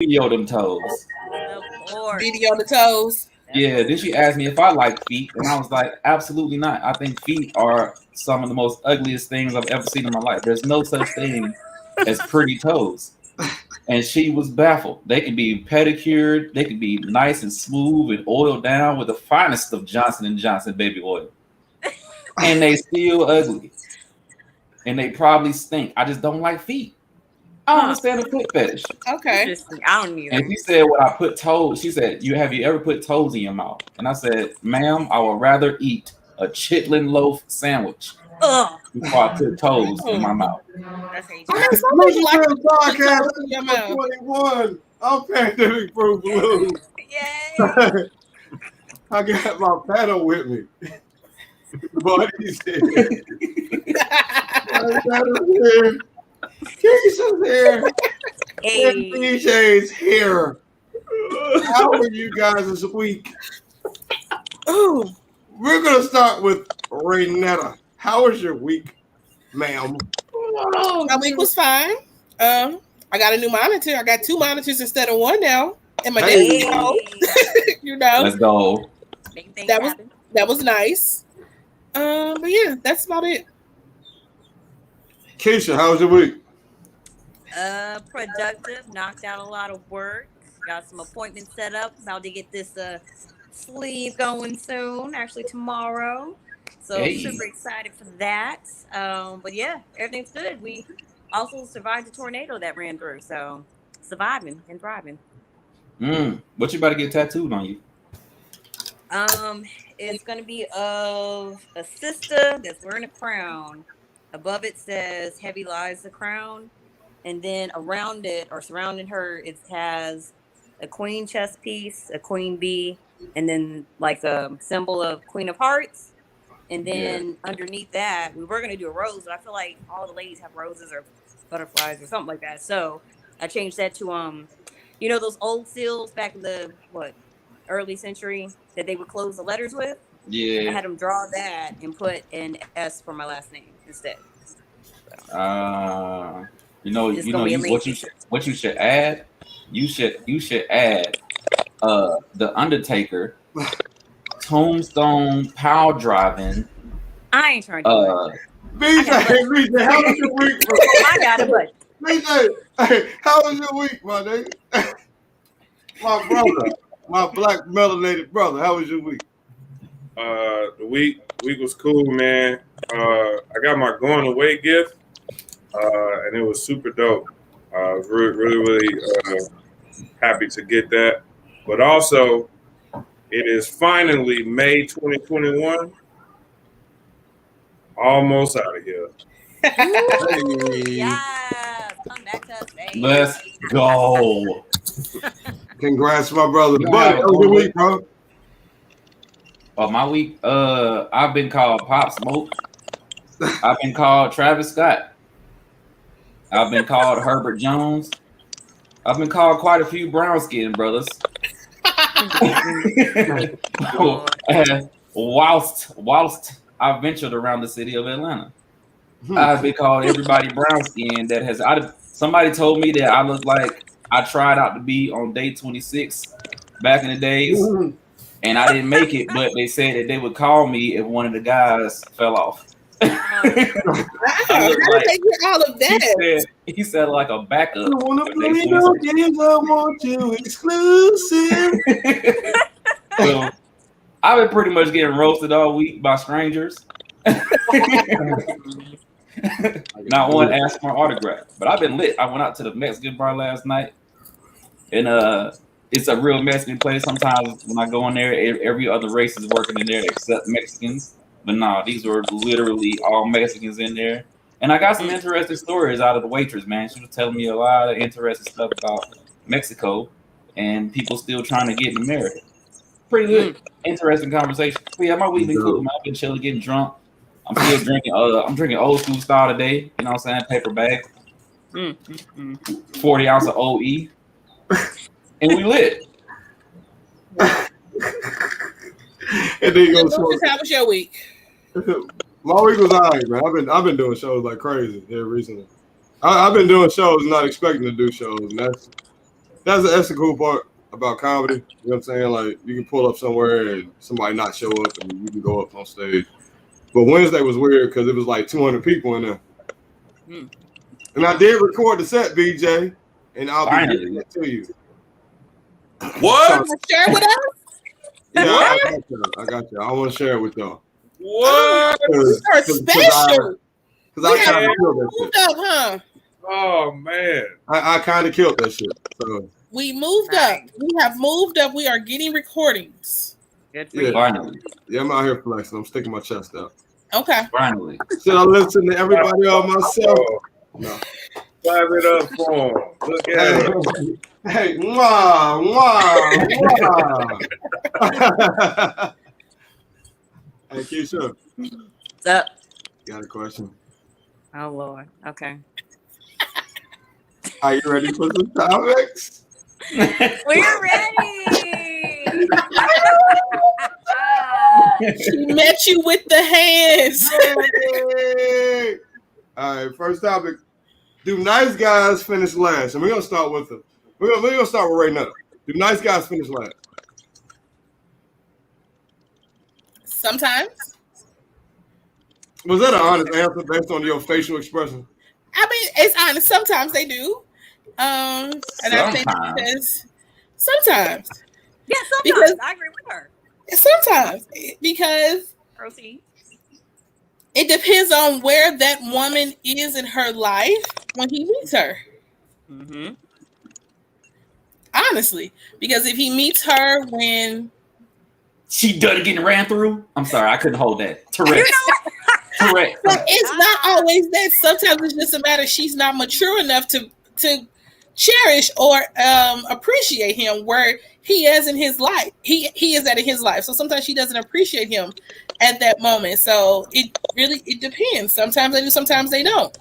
video them toes. Video the toes. Yeah, then she asked me if I like feet, and I was like, absolutely not. I think feet are some of the most ugliest things I've ever seen in my life. There's no such thing as pretty toes. And she was baffled. They can be pedicured, they can be nice and smooth and oiled down with the finest of Johnson & Johnson baby oil. And they still ugly. And they probably stink. I just don't like feet. I don't understand the foot fetish. Okay. I don't either. And she said, "When I put toes," she said, have you ever put toes in your mouth?" And I said, "Ma'am, I would rather eat a chitlin loaf sandwich before I put toes in my mouth." That's how you Podcast 21. I'm pandemic proof blue. Yay! I got my paddle with me. Buddy's here. My paddle's here. Keisha's here. Hey. And DJ's here. How are you guys this week? Ooh. We're going to start with Raynetta. How was your week, ma'am? My week was fine. I got a new monitor. I got 2 monitors instead of 1 now. And my Hey. you know. Let's go. That was nice. But yeah, that's about it. Keisha, how was your week? Productive. Knocked out a lot of work. Got some appointments set up. About to get this sleeve going soon. Actually tomorrow. So super excited for that. But yeah, everything's good. We also survived the tornado that ran through. So surviving and thriving. What you about to get tattooed on you? It's gonna be of a sister that's wearing a crown. Above it says "Heavy Lies the Crown," and then around it or surrounding her, it has a queen chess piece, a queen bee, and then like a symbol of Queen of Hearts. And then underneath that, we were gonna do a rose, but I feel like all the ladies have roses or butterflies or something like that. So I changed that to you know those old seals back in the early century that they would close the letters with. Yeah. I had them draw that and put an S for my last name instead. So. What you should add? You should add the Undertaker tombstone power driving. I ain't trying to do BJ, how was your week? I got it, but BJ, hey, how was your week, my nigga? My brother, my black melanated brother, how was your week? The week was cool, man. I got my going away gift, and it was super dope. I was really happy to get that. But also, it is finally May 2021. Almost out of here. yes, come back to us, baby. Let's go. Congrats, my brother. Buddy, how was your week, bro? My week, I've been called Pop Smoke. I've been called Travis Scott. I've been called Herbert Jones. I've been called quite a few brown skin brothers. whilst I ventured around the city of Atlanta, I've been called everybody brown skin that has. Somebody told me that I look like I tried out to be on day 26 back in the days. And I didn't make it, but they said that they would call me if one of the guys fell off. How did they get all of that? He said like a backup. I want to play no games, I want you exclusive. So I've been pretty much getting roasted all week by strangers. Not one asked for an autograph, but I've been lit. I went out to the Mexican bar last night, and it's a real Mexican place. Sometimes when I go in there, every other race is working in there except Mexicans. But no, these were literally all Mexicans in there. And I got some interesting stories out of the waitress, man. She was telling me a lot of interesting stuff about Mexico and people still trying to get in America. Pretty good, interesting conversation. But yeah, my week been cool, man. I've been chilling, getting drunk. I'm still drinking. I'm drinking old school style today. You know what I'm saying? Paper bag. 40 ounce of OE. And we lit. And then you go. How was your week? My week was all right, man. I've been doing shows like crazy here recently. I've been doing shows, not expecting to do shows, and That's the cool part about comedy. You know what I'm saying? Like you can pull up somewhere and somebody not show up and you can go up on stage. But Wednesday was weird because it was like 200 people in there. And I did record the set, BJ, and I'll be giving it to you. What? Share with us. Yeah, I got you. I want to share it with y'all. What? These are special. Because I kind of killed that Moved shit. up, huh? Oh man. I kind of killed that shit. So We moved up. We have moved up. We are getting recordings. Good for yeah, you. Finally. yeah, I'm out here flexing. I'm sticking my chest out. Okay. Finally. Should I listen to everybody on myself? No. Clap it up for him. Look at it. Hey, mwah, mwah, mwah. Hey, Keisha, What's up? got a question. Oh Lord. Okay. Are you ready for some topics? We're ready. She met you with the hands. Hey. All right, first topic. Do nice guys finish last? And we're gonna start with them. We're gonna start with right now. Do nice guys finish last? Sometimes. Was that an honest answer based on your facial expression? I mean, it's honest. Sometimes they do. And I think Sometimes. because sometimes. Yeah, sometimes Because- I agree with her. Sometimes. Because Proceed. it depends on where that woman is in her life when he meets her. Mm-hmm. Honestly. Because if he meets her when She done getting ran through. I'm sorry, I couldn't hold that. Tourette's. Tourette's. but it's not always that. Sometimes it's just a matter she's not mature enough to cherish or appreciate him where he is in his life. He is at in his life. So sometimes she doesn't appreciate him at that moment. So it depends. Sometimes they do, sometimes they don't.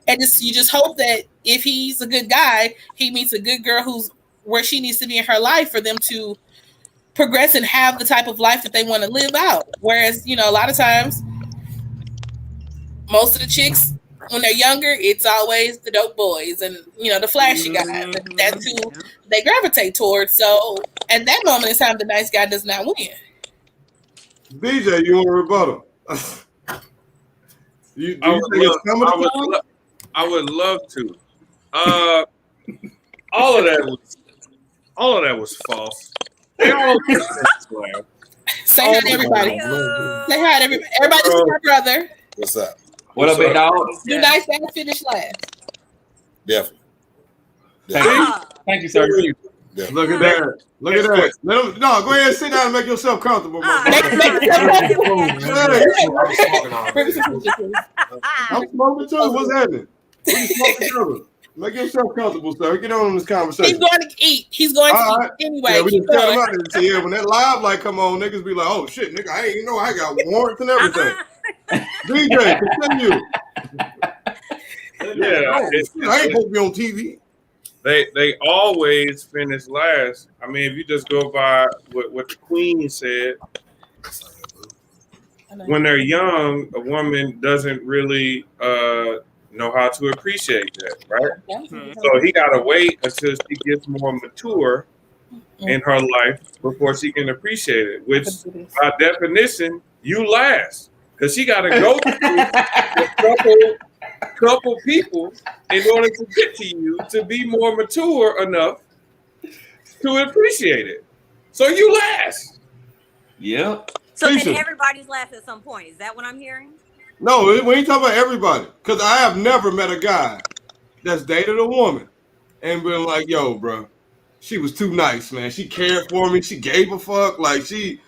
And you just hope that if he's a good guy, he meets a good girl who's where she needs to be in her life for them to progress and have the type of life that they want to live out. Whereas, a lot of times, most of the chicks, when they're younger, it's always the dope boys and, the flashy guys. That's who they gravitate towards. So at that moment in time, the nice guy does not win. BJ, you want a rebuttal? I would love to. All of that was false. They all Say hi to everybody. Say hi to everybody. Everybody, this is my brother. What's up? What up, big dog? Do nice guys finish last? Definitely. Thank you, sir. Definitely. Look at that. Look at that. Go ahead and sit down and make yourself comfortable. Make yourself I'm smoking too. What's happening? What you smoking together? Make yourself comfortable, sir. Get on this conversation. He's going to eat. He's going to eat anyway. Yeah, we Keep just tell going. him out there. Yeah, when that live light come on, niggas be like, "Oh shit, nigga, I ain't even know I got warrants and everything." DJ, continue. Yeah, I ain't supposed to be on TV. They always finish last. I mean, if you just go by what the Queen said, when they're young, a woman doesn't really know how to appreciate that, right? So he gotta wait until she gets more mature in her life before she can appreciate it. Which, by definition, you last, because she gotta go through a couple people in order to get to you to be more mature enough to appreciate it. So you last. Yep. So then Keisha. everybody's last at some point. Is that what I'm hearing? No, we ain't talking about everybody. Because I have never met a guy that's dated a woman and been like, "Yo, bro, she was too nice, man. She cared for me. She gave a fuck. Like she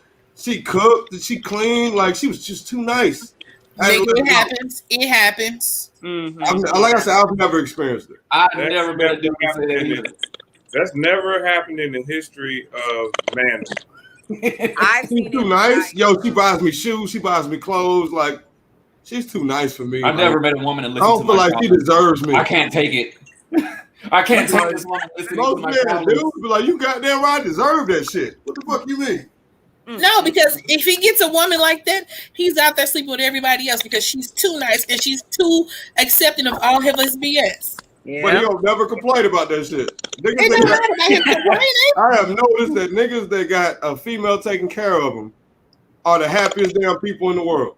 cooked. She cleaned. Like she was just too nice." It happens. It happens. Like I said, I've never experienced it. I've never been a dude who said that either. That's never happened in the history of man. I've She's seen too it. nice. Yo, she buys me shoes. She buys me clothes. Like she's too nice for me. I've never met a woman that I listens don't to feel my like she problems. deserves me. I can't take it. I can't take this woman listening to Most my men, problems. dude, be like, "You goddamn right, I deserve that shit." What the fuck you mean? No, because if he gets a woman like that, he's out there sleeping with everybody else because she's too nice and she's too accepting of all of his BS. But he don't never complain about that shit. I have noticed that niggas that got a female taking care of them are the happiest damn people in the world.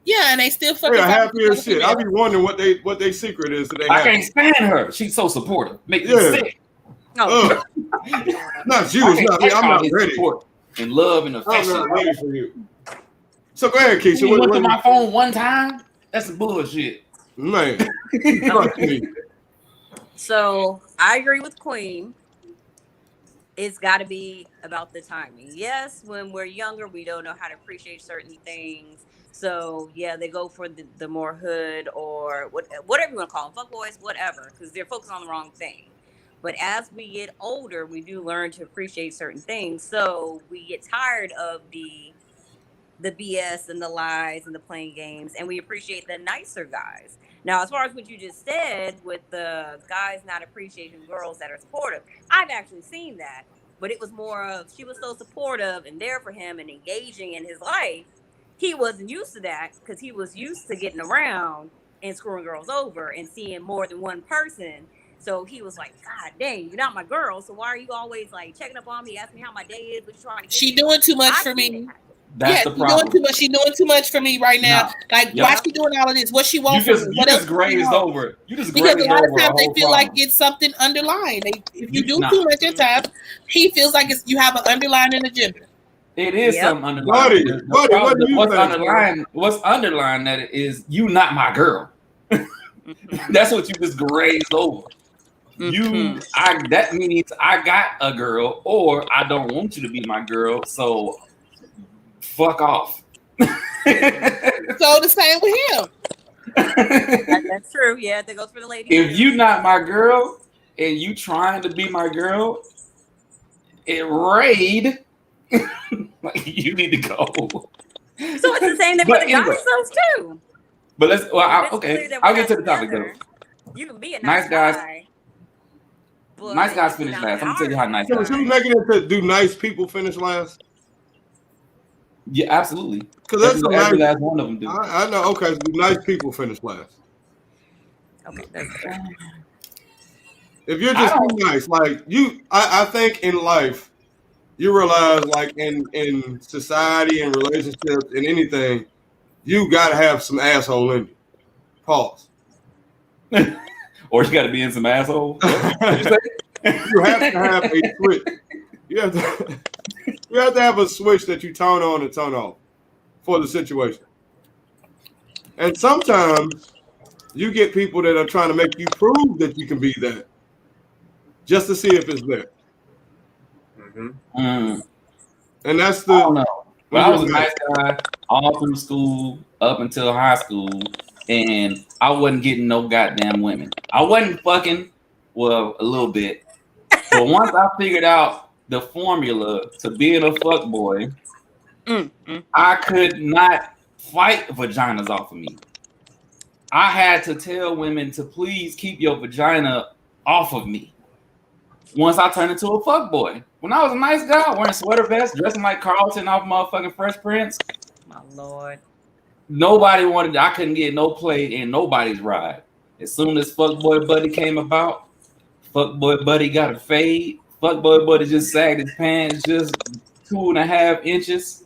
Yeah, and they still fucking happy as shit. I be wondering what they secret is. I can't stand her. She's so supportive. Make me sick. Oh. Not you. It's not me. I'm not ready. And love and affection. I'm not ready for you. So go ahead, Keisha. You went to my phone one time? That's some bullshit. Man. Trust me. So I agree with Queen. It's got to be about the timing. Yes, when we're younger, we don't know how to appreciate certain things. So, yeah, they go for the more hood or whatever you want to call them, fuckboys, whatever, because they're focused on the wrong thing. But as we get older, we do learn to appreciate certain things. So we get tired of the BS and the lies and the playing games, and we appreciate the nicer guys. Now, as far as what you just said with the guys not appreciating girls that are supportive, I've actually seen that. But it was more of she was so supportive and there for him and engaging in his life. He wasn't used to that because he was used to getting around and screwing girls over and seeing more than one person. So he was like, God dang, you're not my girl. So why are you always like checking up on me, asking me how my day is? What you trying to get? She doing too much for me. That's the problem. Doing too much. She's doing too much for me right now. Why she doing all of this? What she wants? You just grazed over it. You just grazed over. Because a lot of times they feel like it's something underlying. If you do too much at times, he feels like you have an underlying agenda. It is something underlying. What's underlying that is you not my girl. That's what you just grazed over. That means I got a girl, or I don't want you to be my girl. So fuck off. So the same with him. That's true. Yeah, that goes for the lady. If you not my girl and you trying to be my girl, like you need to go. So it's the same thing for the guys too. But I'll get to the topic though. You can be a nice guy. Nice guys finish last. I'm gonna tell you how nice guys. So you making it to do nice people finish last? Yeah, absolutely. Because that's every last one of them do. I know. Okay, so do nice people finish last? Okay, that's good. If you're just too nice, like you, I think in life, you realize like in society and relationships and anything, you gotta have some asshole in you. Pause. Or you gotta be in some asshole. You have to have a switch. You have to have a switch that you turn on and turn off for the situation. And sometimes you get people that are trying to make you prove that you can be that, just to see if it's there. Mm. And that's the. I don't know. But I was a nice guy all through school up until high school, and I wasn't getting no goddamn women. I wasn't fucking, well, a little bit. But once I figured out the formula to being a fuckboy, I could not fight vaginas off of me. I had to tell women to please keep your vagina off of me. Once I turned into a fuckboy. When I was a nice guy, wearing sweater vests, dressing like Carlton off motherfucking Fresh Prince. My Lord. Nobody wanted, I couldn't get no play in nobody's ride. As soon as Fuckboy Buddy came about, Fuckboy Buddy got a fade. Fuckboy Buddy just sagged his pants just 2.5 inches.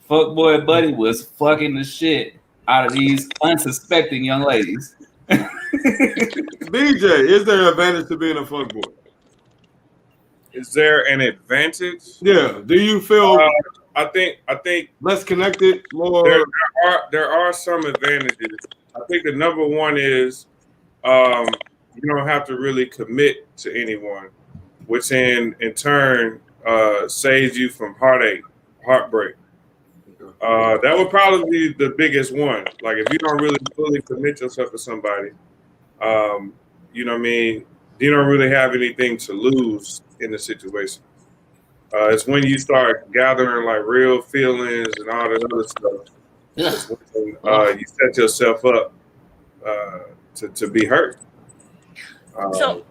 Fuckboy Buddy was fucking the shit out of these unsuspecting young ladies. BJ, is there an advantage to being a fuckboy? Is there an advantage? Yeah. Do you feel? I think less connected. More. There are some advantages. I think the number one is you don't have to really commit to anyone, which in turn saves you from heartbreak. That would probably be the biggest one. Like if you don't really fully commit yourself to somebody, you know what I mean? You don't really have anything to lose in the situation. It's when you start gathering like real feelings and all that other stuff. When, you set yourself up to be hurt. So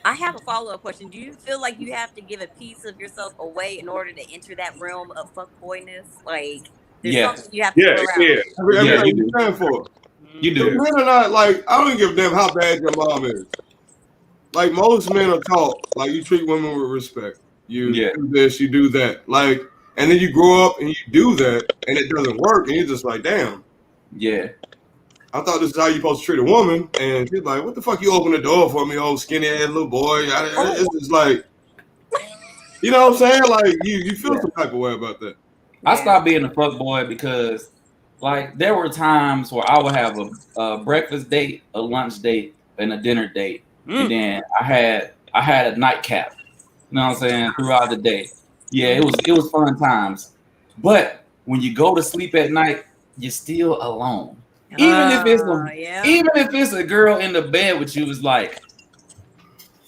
I have a follow-up question. Do you feel like you have to give a piece of yourself away in order to enter that realm of fuckboyness? Like, there's something you have to go around. Everything you stand for. You do. Men are not like, I don't give a damn how bad your mom is. Like most men are taught, like you treat women with respect. You do this, you do that. Like, and then you grow up and you do that and it doesn't work and you're just like, damn. Yeah. I thought this is how you're supposed to treat a woman. And she's like, what the fuck you open the door for me, old skinny ass little boy? It's just like, you know what I'm saying? Like you feel some type of way about that. I stopped being a fuck boy because like there were times where I would have a breakfast date, a lunch date, and a dinner date. And then I had a nightcap. You know what I'm saying? Throughout the day. Yeah, it was fun times. But when you go to sleep at night, you're still alone. Even if it's a girl in the bed with you, it's like,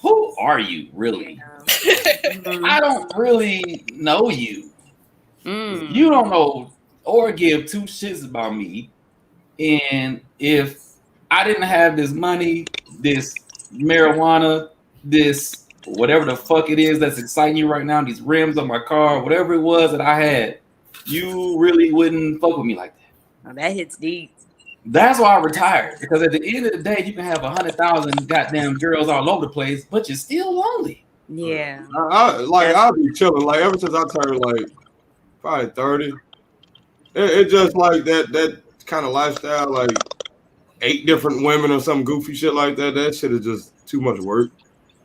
who are you really? I don't really know you. You don't know or give two shits about me. And if I didn't have this money, this marijuana, this whatever the fuck it is that's exciting you right now, these rims on my car, whatever it was that I had, you really wouldn't fuck with me like that. Oh, that hits deep. That's why I retired, because at the end of the day, you can have 100,000 goddamn girls all over the place, but you're still lonely. Yeah. I'll be chilling. Like ever since I turned like probably 30, it just like that kind of lifestyle, like 8 different women or some goofy shit like that. That shit is just too much work.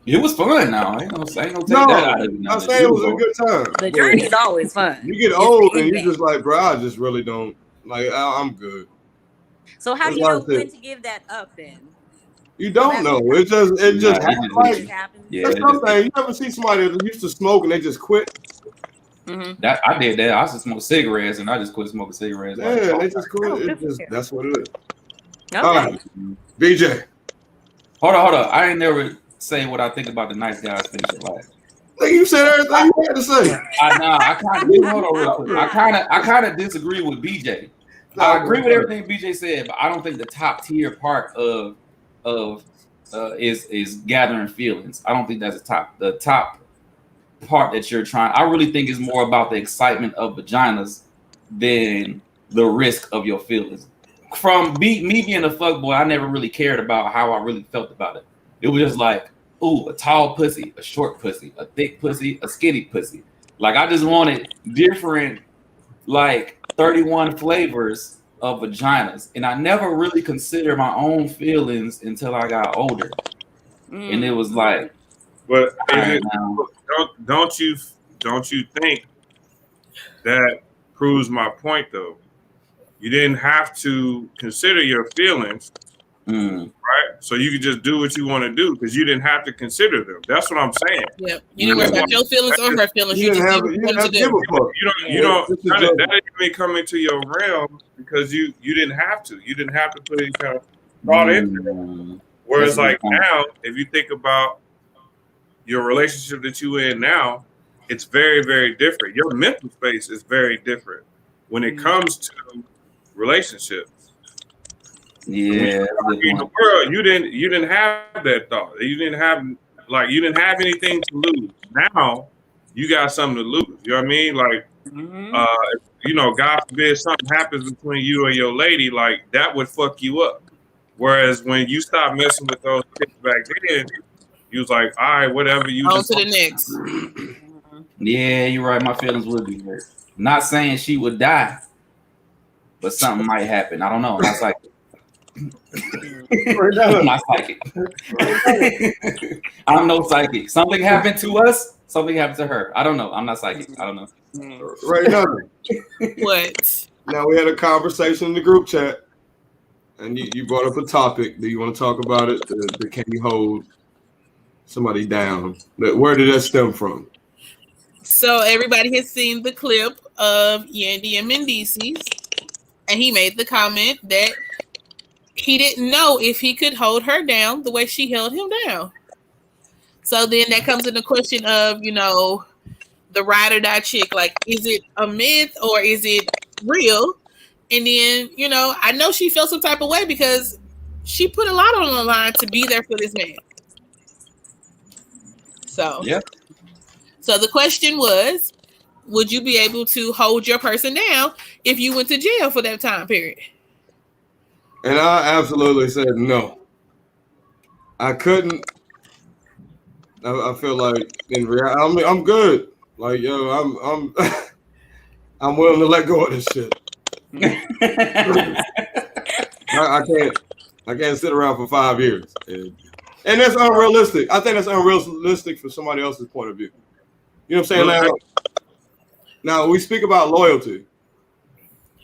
It was fun now. I ain't gonna take that out of you. I say it was a good time. The journey is always fun. You get old and you just like, bro, I just really don't like. I'm good. So how do you know when to give that up then? You don't know. It just happens. Like, yeah, that's something. You ever see somebody that used to smoke and they just quit? That I did that. I used to smoke cigarettes and I just quit smoking cigarettes. Yeah, they just quit. That's what it is. Okay. All right, BJ. Hold on. I ain't never say what I think about the nice guys finish your life. Like you said everything you had to say. I kind of disagree with BJ. I agree with everything BJ said, but I don't think the top tier part of is gathering feelings. I don't think that's the top part that you're trying. I really think it's more about the excitement of vaginas than the risk of your feelings. From me being a fuckboy, I never really cared about how I really felt about it. It was just like, ooh, a tall pussy, a short pussy, a thick pussy, a skinny pussy. Like I just wanted different, like 31 flavors of vaginas, and I never really considered my own feelings until I got older. And it was like, but don't you think that proves my point though? You didn't have to consider your feelings, right? So you could just do what you want to do because you didn't have to consider them. That's what I'm saying. Yeah, you didn't worry about your feelings or her feelings. You just did what you wanted to do. That didn't even come into your realm because you didn't have to. You didn't have to put any kind of thought into it. Whereas like now, if you think about your relationship that you're in now, it's very, very different. Your mental space is very different when it comes to relationships. Yeah, in the world, you didn't have that thought. You didn't have anything to lose. Now you got something to lose. You know what I mean? Like, God forbid something happens between you and your lady, like that would fuck you up. Whereas when you stop messing with those kids back then, you was like, all right, whatever. You on to the next. Yeah, you're right. My feelings would be hurt. Not saying she would die, but something might happen. I don't know. I'm not psychic. I'm not psychic. I'm no psychic. Something happened to us. Something happened to her. I don't know. I'm not psychic. I don't know. Right now. What? Now we had a conversation in the group chat, and you brought up a topic. Do you want to talk about it? Can you hold somebody down? Where did that stem from? So everybody has seen the clip of Yandy and Mendices, and he made the comment that he didn't know if he could hold her down the way she held him down. So then that comes in the question of, the ride or die chick. Like, is it a myth or is it real? And then, I know she felt some type of way because she put a lot on the line to be there for this man. So, yeah. So the question was, would you be able to hold your person down if you went to jail for that time period? And I absolutely said no. I couldn't. I feel like in reality, I'm good. Like yo, I'm I'm willing to let go of this shit. I can't sit around for 5 years, and that's unrealistic. I think that's unrealistic for somebody else's point of view. You know what I'm saying? Now we speak about loyalty,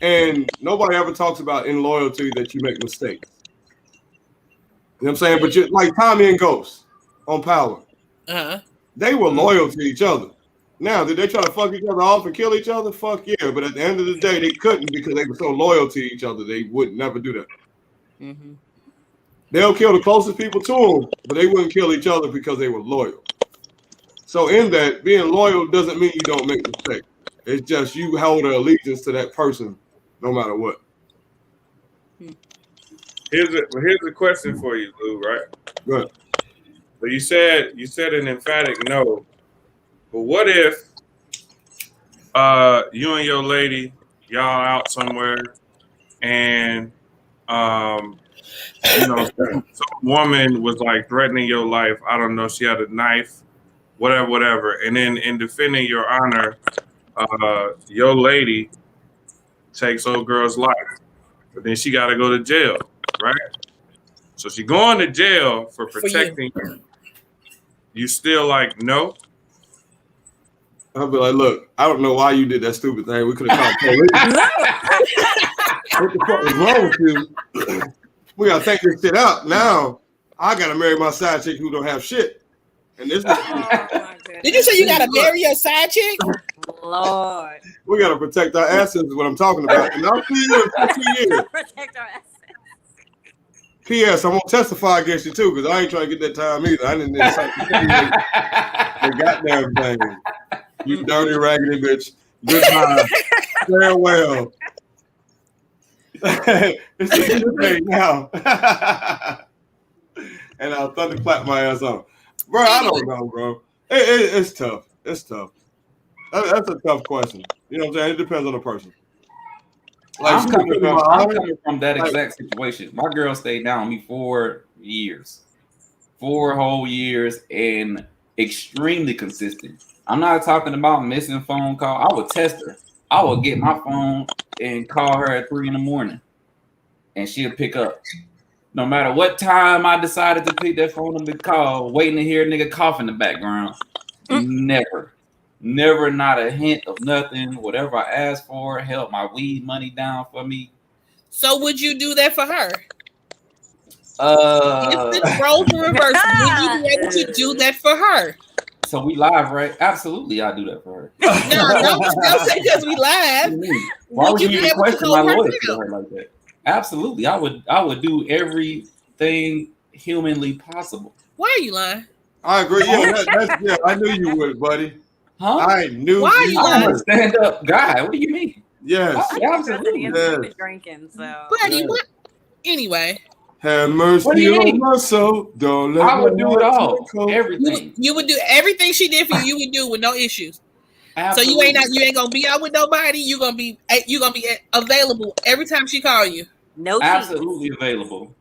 and nobody ever talks about in loyalty that you make mistakes. You know what I'm saying? But you like Tommy and Ghost on Power. They were loyal to each other. Now, did they try to fuck each other off and kill each other? Fuck yeah. But at the end of the day, they couldn't because they were so loyal to each other. They would never do that. Mm-hmm. They'll kill the closest people to them, but they wouldn't kill each other because they were loyal. So in that, being loyal doesn't mean you don't make mistakes. It's just you hold an allegiance to that person no matter what. Here's a question for you, Lou, right? Good. So you said an emphatic no, but what if you and your lady, y'all out somewhere, and some woman was like threatening your life. I don't know, she had a knife, whatever. And then in defending your honor, your lady takes old girl's life, but then she got to go to jail, right? So she going to jail for protecting you. You still like no? I'll be like, look, I don't know why you did that stupid thing. We could have called police. What the fuck is wrong with you? We gotta take this shit out. Now I gotta marry my side chick who don't have shit. And this did you say you gotta marry your side chick? Lord. We gotta protect our assets is what I'm talking about. And I'll see you in 15 years. Protect our assets. P.S. I'm gonna testify against you too, because I ain't trying to get that time either. I didn't the goddamn thing. You dirty, raggedy bitch. Goodbye. Farewell. It's a good day now. And I'll thunderclap my ass off. Bro, I don't know, bro. It's tough. It's tough. That's a tough question. You know what I'm saying? It depends on the person. Like, I'm coming from that exact situation. My girl stayed down with me 4 years. 4 whole years and extremely consistent. I'm not talking about missing phone call. I would test her. I would get my phone and call her at 3 a.m. and she'll pick up. No matter what time I decided to pick that phone up and call, waiting to hear a nigga cough in the background. Never, not a hint of nothing. Whatever I asked for, held my weed money down for me. So would you do that for her? If the roles were reversed, would you be able to do that for her? So we live, right? Absolutely, I do that for her. No, don't say because we live. Why would you even question my loyalty to her like that? Absolutely, I would do everything humanly possible. Why are you lying? I agree. Yeah, I knew you would, buddy. Huh? I knew. Why are you lying? I'm a stand-up guy. What do you mean? Yes. Absolutely. Yes. Drinking, so. Buddy, what? Anyway. Have mercy on my soul. Don't let I would do it all. Everything. You would do everything she did for you. You would do with no issues. Absolutely. So you ain't gonna be out with nobody. You're gonna be available every time she call you. No, absolutely available.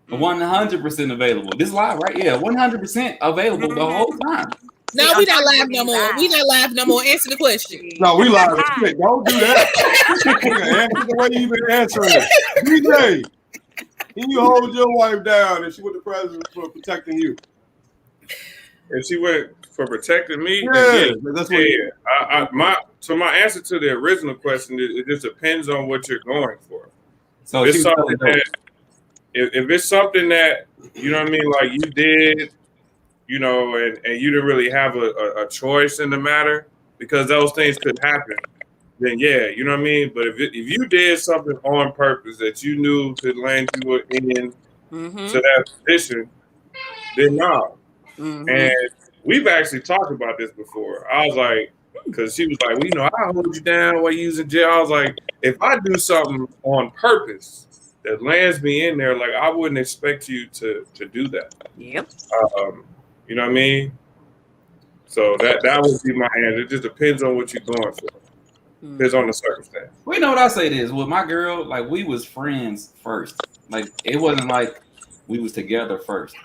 100% available. This live, right? Yeah, 100% available the whole time. No, we not live no more. We not live no more. Answer the question. No, we live. Don't do that. Answer the way you been answering it. DJ, can you hold your wife down if she went to prison for protecting you? If she went for protecting me, that's what So my answer to the original question is it just depends on what you're going for. So if it's something that you know what I mean, like you did, you know, and you didn't really have a choice in the matter because those things could happen, then yeah, you know what I mean. But if you did something on purpose that you knew could land you in to that position, then no. And we've actually talked about this before. I was like, because she was like, well, you know, I'll hold you down while you're in jail. I was like, if I do something on purpose that lands me in there, like I wouldn't expect you to do that. Yep. You know what I mean? So that would be my answer. It just depends on what you're going for. Depends on the circumstance. Well, you know what I say this with my girl, like we was friends first. Like it wasn't like we was together first.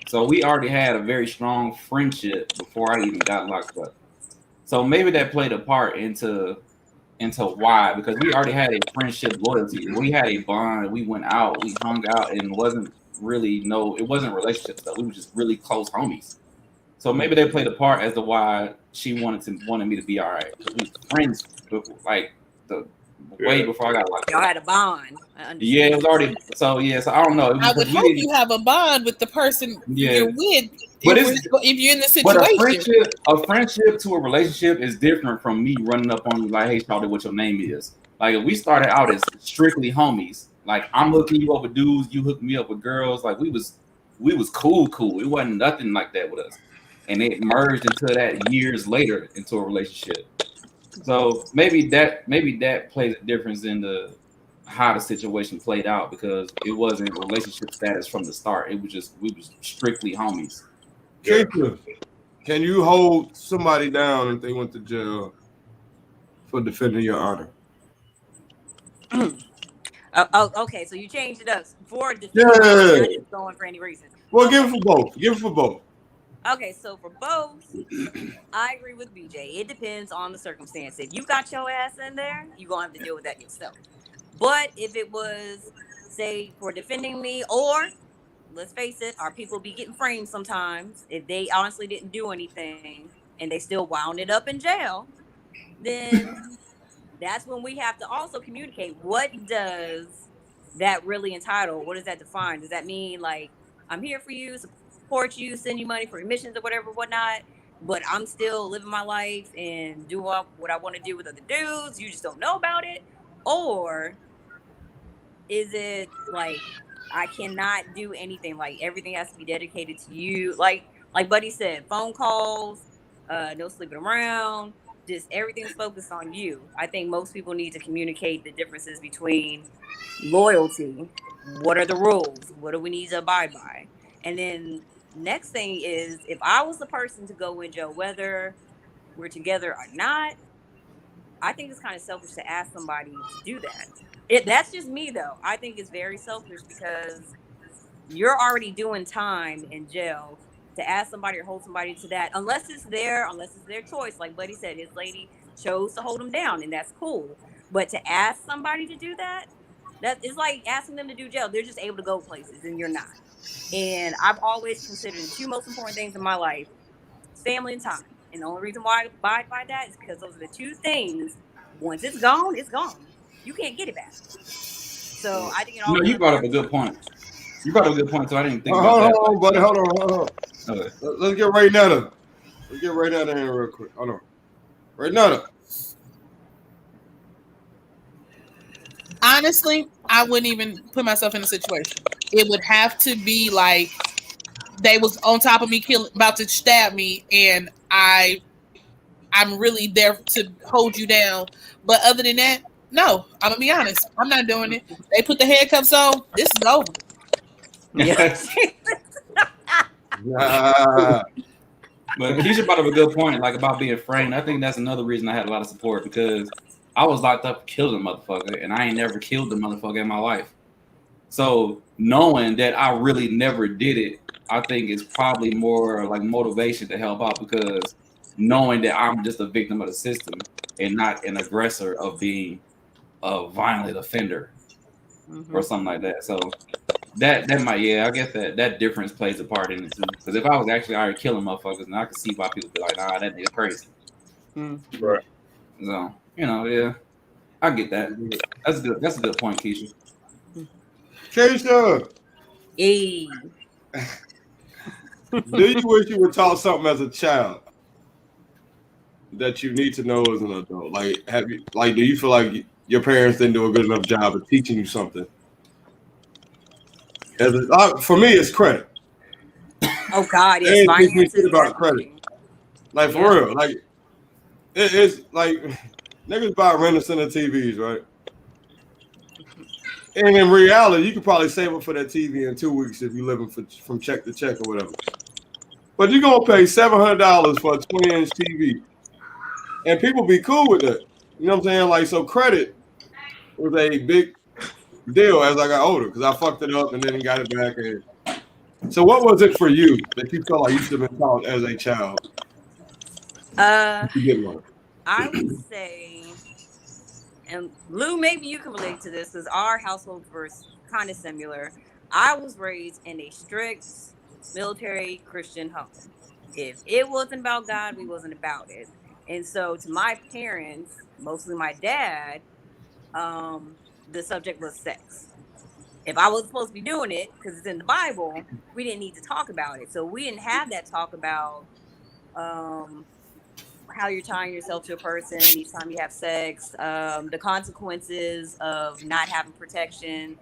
So we already had a very strong friendship before I even got locked up. So maybe that played a part into why, because we already had a friendship loyalty. We had a bond. We went out, we hung out, and it wasn't relationship stuff. We were just really close homies. So maybe they played a part as to why she wanted me to be all right. Because we were friends before, like way before I got locked up. Y'all had a bond. Yeah, it was already so I don't know. I would hope you have a bond with the person you're with. But if you're in the situation, a friendship to a relationship is different from me running up on you like, hey, Charlie, what your name is. Like if we started out as strictly homies, like I'm hooking you up with dudes, you hook me up with girls. Like we was cool. It wasn't nothing like that with us, and it merged into that years later into a relationship. So maybe that plays a difference in how the situation played out, because it wasn't relationship status from the start. It was just we was strictly homies. Can you hold somebody down if they went to jail for defending your honor? Okay, so you changed it up for defending, not just going for any reason. Well, give it for both. Okay, so for both, I agree with BJ. It depends on the circumstance. If you got your ass in there, you're going to have to deal with that yourself. But if it was, say, for defending me, or, let's face it, our people be getting framed sometimes. If they honestly didn't do anything and they still wound it up in jail, then that's when we have to also communicate. What does that really entitle? What does that define? Does that mean, like, I'm here for you, support you, send you money for admissions or whatnot, but I'm still living my life and doing what I want to do with other dudes, you just don't know about it? Or is it like I cannot do anything, like everything has to be dedicated to you, like Buddy said, phone calls, no sleeping around, just everything's focused on you? I think most people need to communicate the differences between loyalty. What are the rules? What do we need to abide by? And then next thing is, if I was the person to go in jail, whether we're together or not, I think it's kind of selfish to ask somebody to do that. That's just me, though. I think it's very selfish because you're already doing time in jail. To ask somebody or hold somebody to that, unless it's their choice, like Buddy said, his lady chose to hold him down, and that's cool. But to ask somebody to do that is like asking them to do jail. They're just able to go places, and you're not. And I've always considered the two most important things in my life: family and time. And the only reason why I abide by that is because those are the two things. Once it's gone, it's gone. You can't get it back. So I think it all. You brought up a good point. So I didn't think about that. Hold on, buddy. Hold on. Okay. Let's get right now. Let's get right out of here real quick. Hold on. Right now. Honestly, I wouldn't even put myself in a situation. It would have to be like they was on top of me, about to stab me, and I'm really there to hold you down. But other than that, no. I'm gonna be honest. I'm not doing it. They put the handcuffs on. This is over. Yes. But Keisha brought up a good point, like about being framed. I think that's another reason I had a lot of support, because I was locked up, killed a motherfucker, and I ain't never killed a motherfucker in my life. So knowing that I really never did it, I think is probably more like motivation to help out, because knowing that I'm just a victim of the system and not an aggressor of being a violent offender or something like that. So that might, I guess that difference plays a part in it too. Because if I was actually already killing motherfuckers, then I could see why people be like, nah, that nigga crazy. Right. So, I get that. That's good. That's a good point, Keisha. Keisha! Hey. Do you wish you were taught something as a child that you need to know as an adult? Like, do you feel like your parents didn't do a good enough job of teaching you something? For me, it's credit. Oh God, yes, finances about credit. Like for real, like it's like niggas buy rent-a-center TVs, right? And in reality, you could probably save up for that TV in 2 weeks if you're living from check to check or whatever. But you're gonna pay $700 for a 20-inch TV, and people be cool with that. You know what I'm saying? Like, so credit was a big deal as I got older because I fucked it up and then got it back. And so, what was it for you that you felt like you should have been taught as a child? You get one. I would say, and Lou, maybe you can relate to this because our households were kind of similar. I was raised in a strict military Christian home. If it wasn't about God, we wasn't about it. And so to my parents, mostly my dad, the subject was sex. If I was supposed to be doing it, because it's in the Bible, we didn't need to talk about it. So we didn't have that talk about how you're tying yourself to a person each time you have sex, the consequences of not having protection,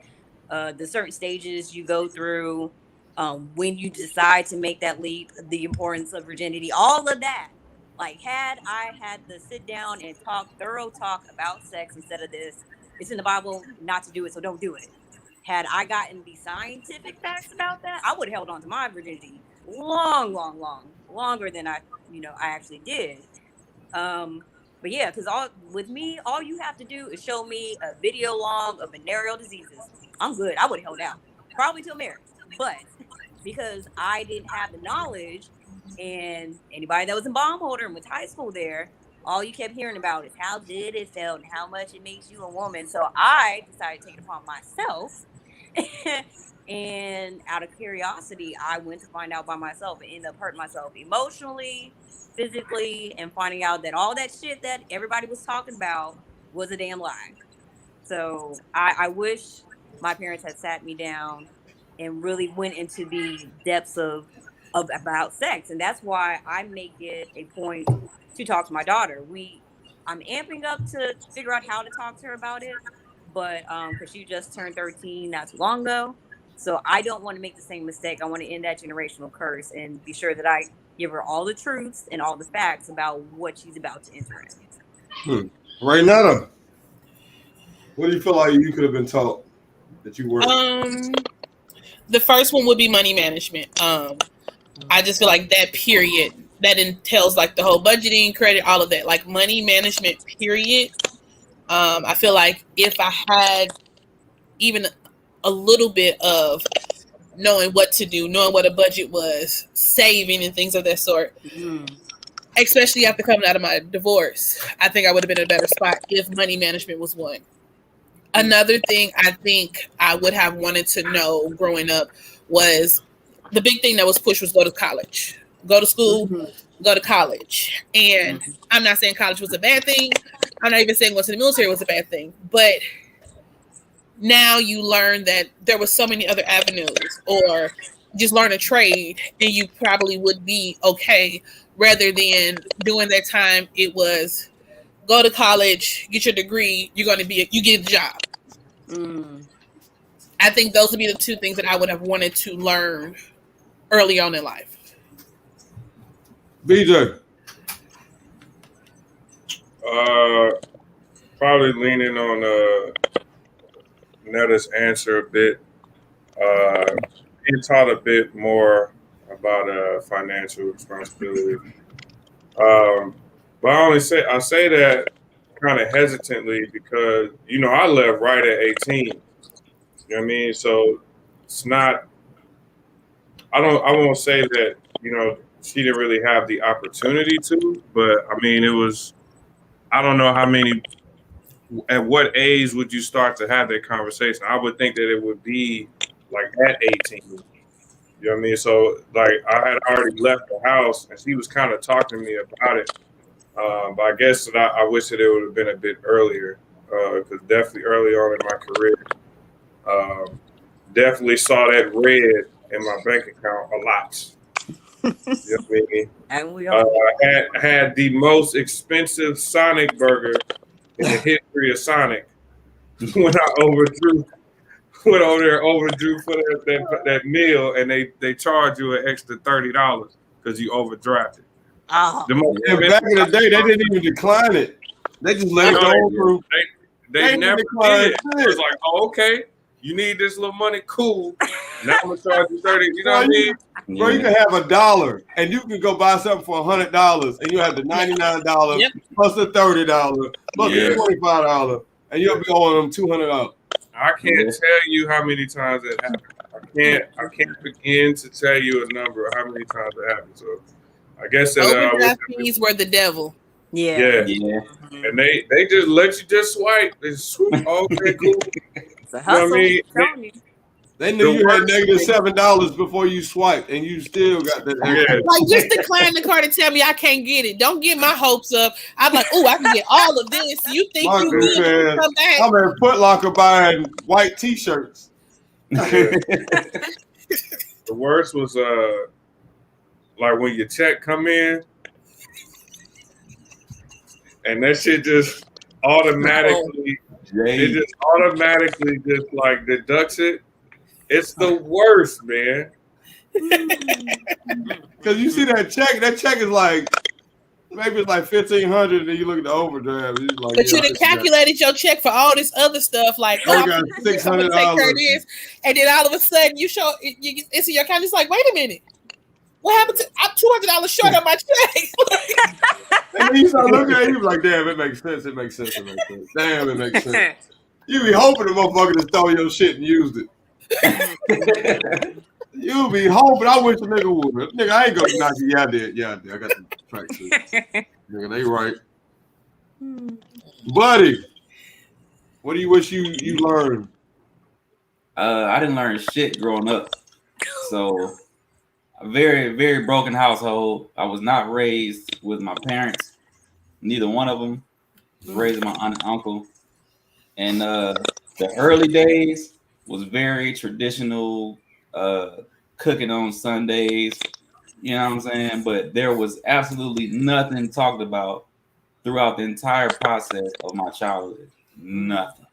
the certain stages you go through when you decide to make that leap, the importance of virginity, all of that. Like, had I had to sit down and thorough talk about sex instead of this, it's in the Bible not to do it, so don't do it. Had I gotten the scientific facts about that, I would have held on to my virginity longer than I actually did. But yeah, because with me, all you have to do is show me a video log of venereal diseases. I'm good. I would have held out probably till marriage, but because I didn't have the knowledge, and anybody that was in bondholder and went to high school there, all you kept hearing about is how good it felt and how much it makes you a woman. So I decided to take it upon myself. And out of curiosity, I went to find out by myself and ended up hurting myself emotionally, physically, and finding out that all that shit that everybody was talking about was a damn lie. So I wish my parents had sat me down and really went into the depths of about sex. And that's why I make it a point to talk to my daughter. I'm amping up to figure out how to talk to her about it, but because she just turned 13 not too long ago. So I don't want to make the same mistake. I want to end that generational curse and be sure that I give her all the truths and all the facts about what she's about to enter in. Right now, what do you feel like you could have been taught that you weren't? The first one would be money management. I just feel like that period, that entails like the whole budgeting, credit, all of that, like money management period. I feel like if I had even a little bit of knowing what to do, knowing what a budget was, saving and things of that sort, especially after coming out of my divorce, I think I would have been in a better spot if money management was one. Another thing I think I would have wanted to know growing up was the big thing that was pushed was go to college, go to school, go to college. And I'm not saying college was a bad thing. I'm not even saying going to the military was a bad thing, but now you learn that there was so many other avenues, or just learn a trade and you probably would be okay, rather than during that time it was go to college, get your degree, you get a job. I think those would be the two things that I would have wanted to learn early on in life. BJ. Probably leaning on Netta's answer a bit. Being taught a bit more about financial responsibility. But I say that kind of hesitantly because I left right at 18. You know what I mean? So it's not. I won't say that she didn't really have the opportunity to, but I mean it was. I don't know how many. At what age would you start to have that conversation? I would think that it would be like at 18. You know what I mean? So like I had already left the house and she was kind of talking to me about it. But I guess that I wish that it would have been a bit earlier because definitely early on in my career, definitely saw that red in my bank account a lot. You know what I mean? And we all had the most expensive Sonic burger in the history of Sonic when I went over there overdrew for that meal, and they charge you an extra $30 because you overdrafted. Oh. Back in the day, they didn't even decline it. They just let it go through. They never did. It was like, oh, okay, you need this little money, cool. Now I'm gonna charge you $30. You know what I mean? Bro, you can have $1 and you can go buy something for $100 and you have the $99 plus the $30 plus the $25 and you'll be owing them $200. I can't tell you how many times it happened. I can't begin to tell you a number of how many times it happened. So I guess that overdraft fees were the devil. Yeah. And they just let you just swipe. They swoop. Okay, cool. It's a hustle. You know what I mean? They knew you had negative $7 before you swiped, and you still got that. Like, just decline the card and tell me I can't get it. Don't get my hopes up. I'm like, oh, I can get all of this. You think Marcus you will said, come back? I'm at Foot Locker buying white T-shirts. The worst was like when your check come in, and that shit just automatically, just like deducts it. It's the worst, man. Because you see that check is like, maybe it's like $1,500, and then you look at the overdraft. And like, but you done calculated your check for all this other stuff, like, I got $600. And then all of a sudden you show it's in your account. It's like, wait a minute. What happened to I'm $200 short on my check? And then you start looking at it, you be like, damn, it makes sense. Damn, it makes sense. You be hoping the motherfucker to stole your shit and used it. You be hoping. I wish a nigga would. Nigga, I ain't gonna knock you. Yeah, I did. I got the tracksuit. Nigga, they right. Buddy, what do you wish you learned? I didn't learn shit growing up. So, a very, very broken household. I was not raised with my parents. Neither one of them was raised with my aunt and uncle. And the early days was very traditional, cooking on Sundays, you know what I'm saying? But there was absolutely nothing talked about throughout the entire process of my childhood. Nothing.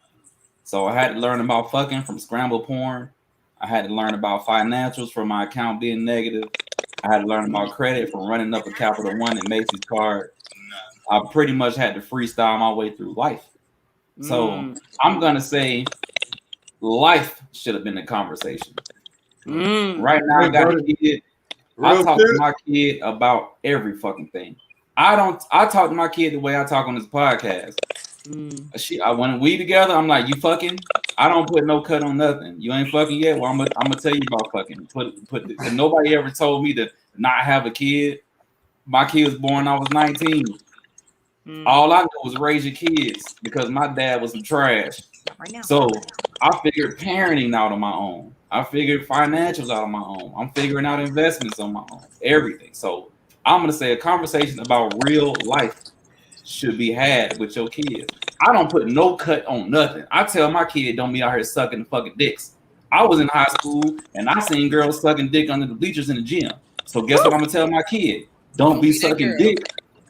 So I had to learn about fucking from scramble porn. I had to learn about financials from my account being negative. I had to learn about credit from running up a Capital One and Macy's card. I pretty much had to freestyle my way through life. So I'm going to say life should have been a conversation. Right now, I got a kid. I talk to my kid about every fucking thing. I talk to my kid the way I talk on this podcast. When we together, I'm like, you fucking? I don't put no cut on nothing. You ain't fucking yet? Well, I'm gonna tell you about fucking. Cause nobody ever told me to not have a kid. My kid was born when I was 19. All I know was raise your kids because my dad was some trash. So I figured parenting out on my own. I figured financials out on my own. I'm figuring out investments on my own. Everything. So I'm gonna say a conversation about real life should be had with your kids. I don't put no cut on nothing. I tell my kid don't be out here sucking fucking dicks. I was in high school and I seen girls sucking dick under the bleachers in the gym. So guess what I'm gonna tell my kid? Don't be sucking dick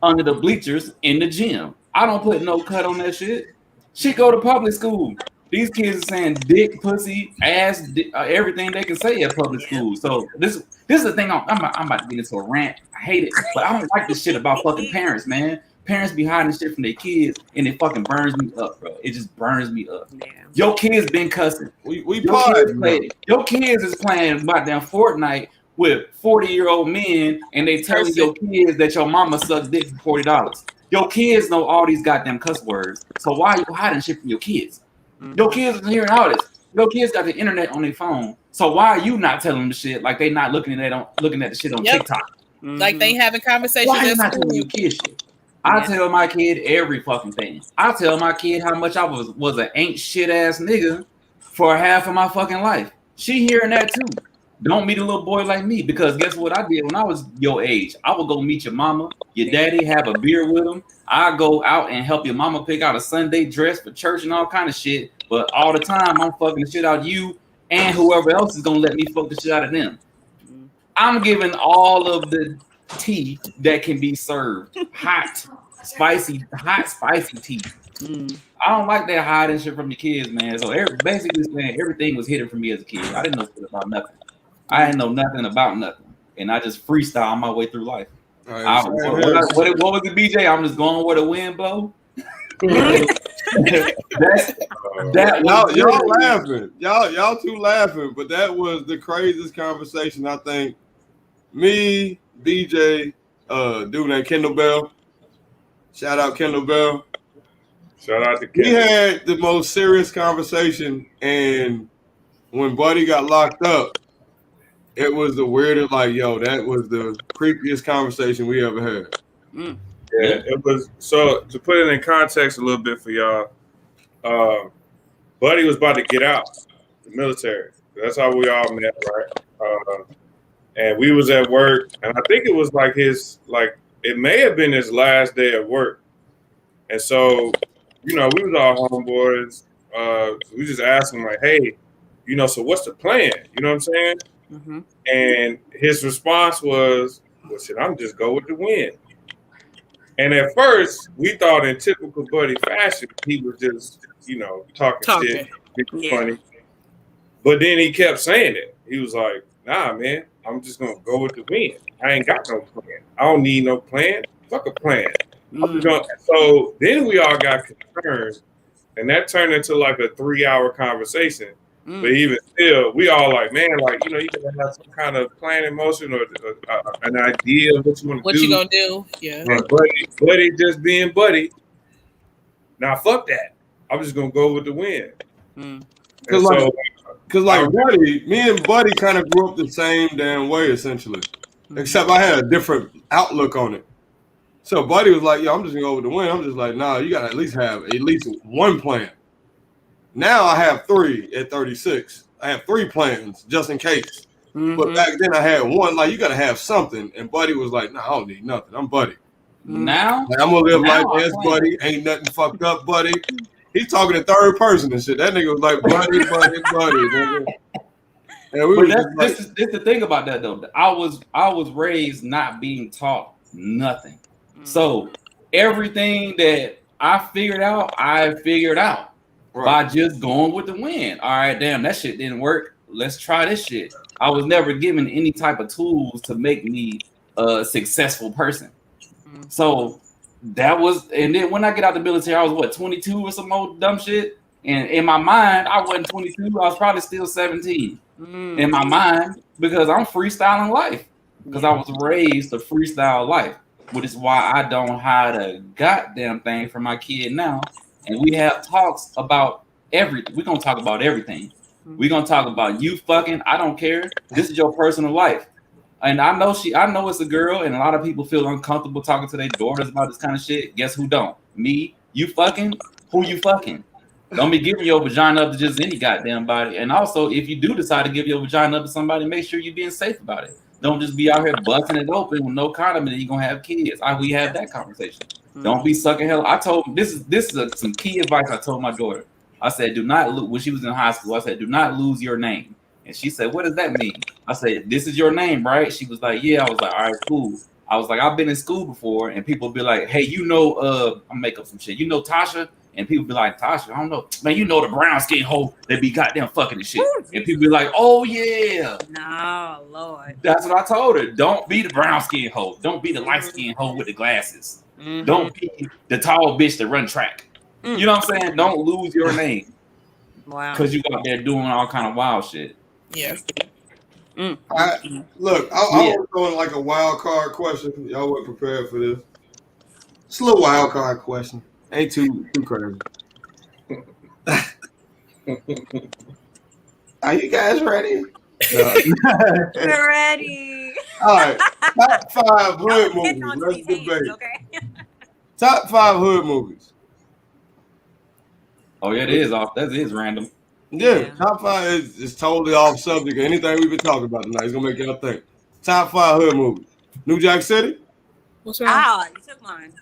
under the bleachers in the gym. I don't put no cut on that shit. She go to public school. These kids are saying dick, pussy, ass, everything they can say at public school. So this is the thing. I'm about to get into a rant. I hate it, but I don't like this shit about fucking parents, man. Parents be hiding shit from their kids, and it fucking burns me up, bro. It just burns me up. Yeah. Your kids been cussing. Your kids is playing about damn Fortnite with 40-year-old men, and they telling your kids that your mama sucks dick for $40. Your kids know all these goddamn cuss words. So why are you hiding shit from your kids? Your kids are hearing all this. Your kids got the internet on their phone. So why are you not telling them the shit like they not looking at the shit on TikTok? Like they having conversations. Why are you not telling your kids shit? I tell my kid every fucking thing. I tell my kid how much I was an ain't shit ass nigga for half of my fucking life. She hearing that too. Don't meet a little boy like me, because guess what I did when I was your age? I would go meet your mama, your daddy, have a beer with them. I go out and help your mama pick out a Sunday dress for church and all kind of shit. But all the time I'm fucking the shit out of you and whoever else is gonna let me fuck the shit out of them. I'm giving all of the tea that can be served. Hot, spicy tea. I don't like that hiding shit from your kids, man. So basically saying everything was hidden from me as a kid. I didn't know shit about nothing. I didn't know nothing about nothing. And I just freestyle my way through life. Right, what was the BJ? I'm just going where the wind blow. Y'all laughing. Y'all too laughing, but that was the craziest conversation. I think me, BJ, dude named Kendall Bell. Shout out Kendall Bell. Shout out to We Kevin. had the most serious conversation, and when Buddy got locked up, it was the weirdest. Like, yo, that was the creepiest conversation we ever had. Mm. Yeah, it was. So to put it in context a little bit for y'all, Buddy was about to get out the military. That's how we all met, right? And we was at work, and I think it was like it may have been his last day at work. And so, we was all homeboys. We just asked him like, hey, so what's the plan? You know what I'm saying? Mm-hmm. And his response was, well, shit, I'm just go with the wind. And at first, we thought in typical Buddy fashion, he was just, talking shit, being funny. But then he kept saying it. He was like, nah, man, I'm just going to go with the wind. I ain't got no plan. I don't need no plan. Fuck a plan. So then we all got concerned, and that turned into like a 3-hour conversation. But even still, we all like, man, like, you gotta have some kind of plan in motion or an idea of what you want to do. What you gonna do? Yeah. And Buddy just being Buddy. Now, fuck that. I'm just gonna go with the wind. Because Buddy, me and Buddy kind of grew up the same damn way, essentially. Except I had a different outlook on it. So Buddy was like, yo, I'm just gonna go with the wind. I'm just like, nah, you gotta at least have one plan. Now I have 3 at 36. I have 3 plans just in case. But back then I had one. Like, you gotta have something. And Buddy was like, nah, I don't need nothing. I'm Buddy. Now like, I'm gonna live life as Buddy. Ain't nothing fucked up, Buddy. He's talking in third person and shit. That nigga was like, Buddy. And this is the thing about that though. I was raised not being taught nothing. So everything that I figured out by just going with the wind. All right, damn, that shit didn't work. Let's try this shit. I was never given any type of tools to make me a successful person. So that was, and then when I get out the military, I was 22 or some old dumb shit. And in my mind, I wasn't 22. I was probably still 17 in my mind because I'm freestyling life because I was raised to freestyle life, which is why I don't hide a goddamn thing from my kid now. And we have talks about everything. We're gonna talk about everything. We're gonna talk about you fucking. I don't care. This is your personal life. And I know it's a girl, and a lot of people feel uncomfortable talking to their daughters about this kind of shit. Guess who don't? Me. You fucking? Who you fucking? Don't be giving your vagina up to just any goddamn body. And also, if you do decide to give your vagina up to somebody, make sure you're being safe about it. Don't just be out here busting it open with no condom and you're gonna have kids. We had that conversation. Don't be sucking hell. I told this is some key advice I told my daughter. I said, do not lose when she was in high school. I said, do not lose your name. And she said, what does that mean? I said, this is your name, right? She was like, yeah. I was like, all right, cool. I was like, I've been in school before, and people be like, hey, I'll make up some shit. Tasha? And people be like, Tasha, I don't know. Man, the brown skin hoe that be goddamn fucking and shit. And people be like, oh, yeah. No, Lord. That's what I told her. Don't be the brown skin hoe. Don't be the light skin hoe with the glasses. Don't be the tall bitch that run track. You know what I'm saying? Don't lose your name. Wow. Because you out there doing all kind of wild shit. Yeah. I was throwing like a wild card question. Y'all weren't prepared for this. It's a little wild card question. Ain't too crazy. Are you guys ready? We're ready. All right. Top 5 hood movies. Let's debate. Okay. Top 5 hood movies. Oh, yeah, it is off. That is random. Yeah, top 5 is totally off subject of anything we've been talking about tonight. It's gonna make y'all think. Top 5 hood movies. New Jack City? What's wrong? You took mine.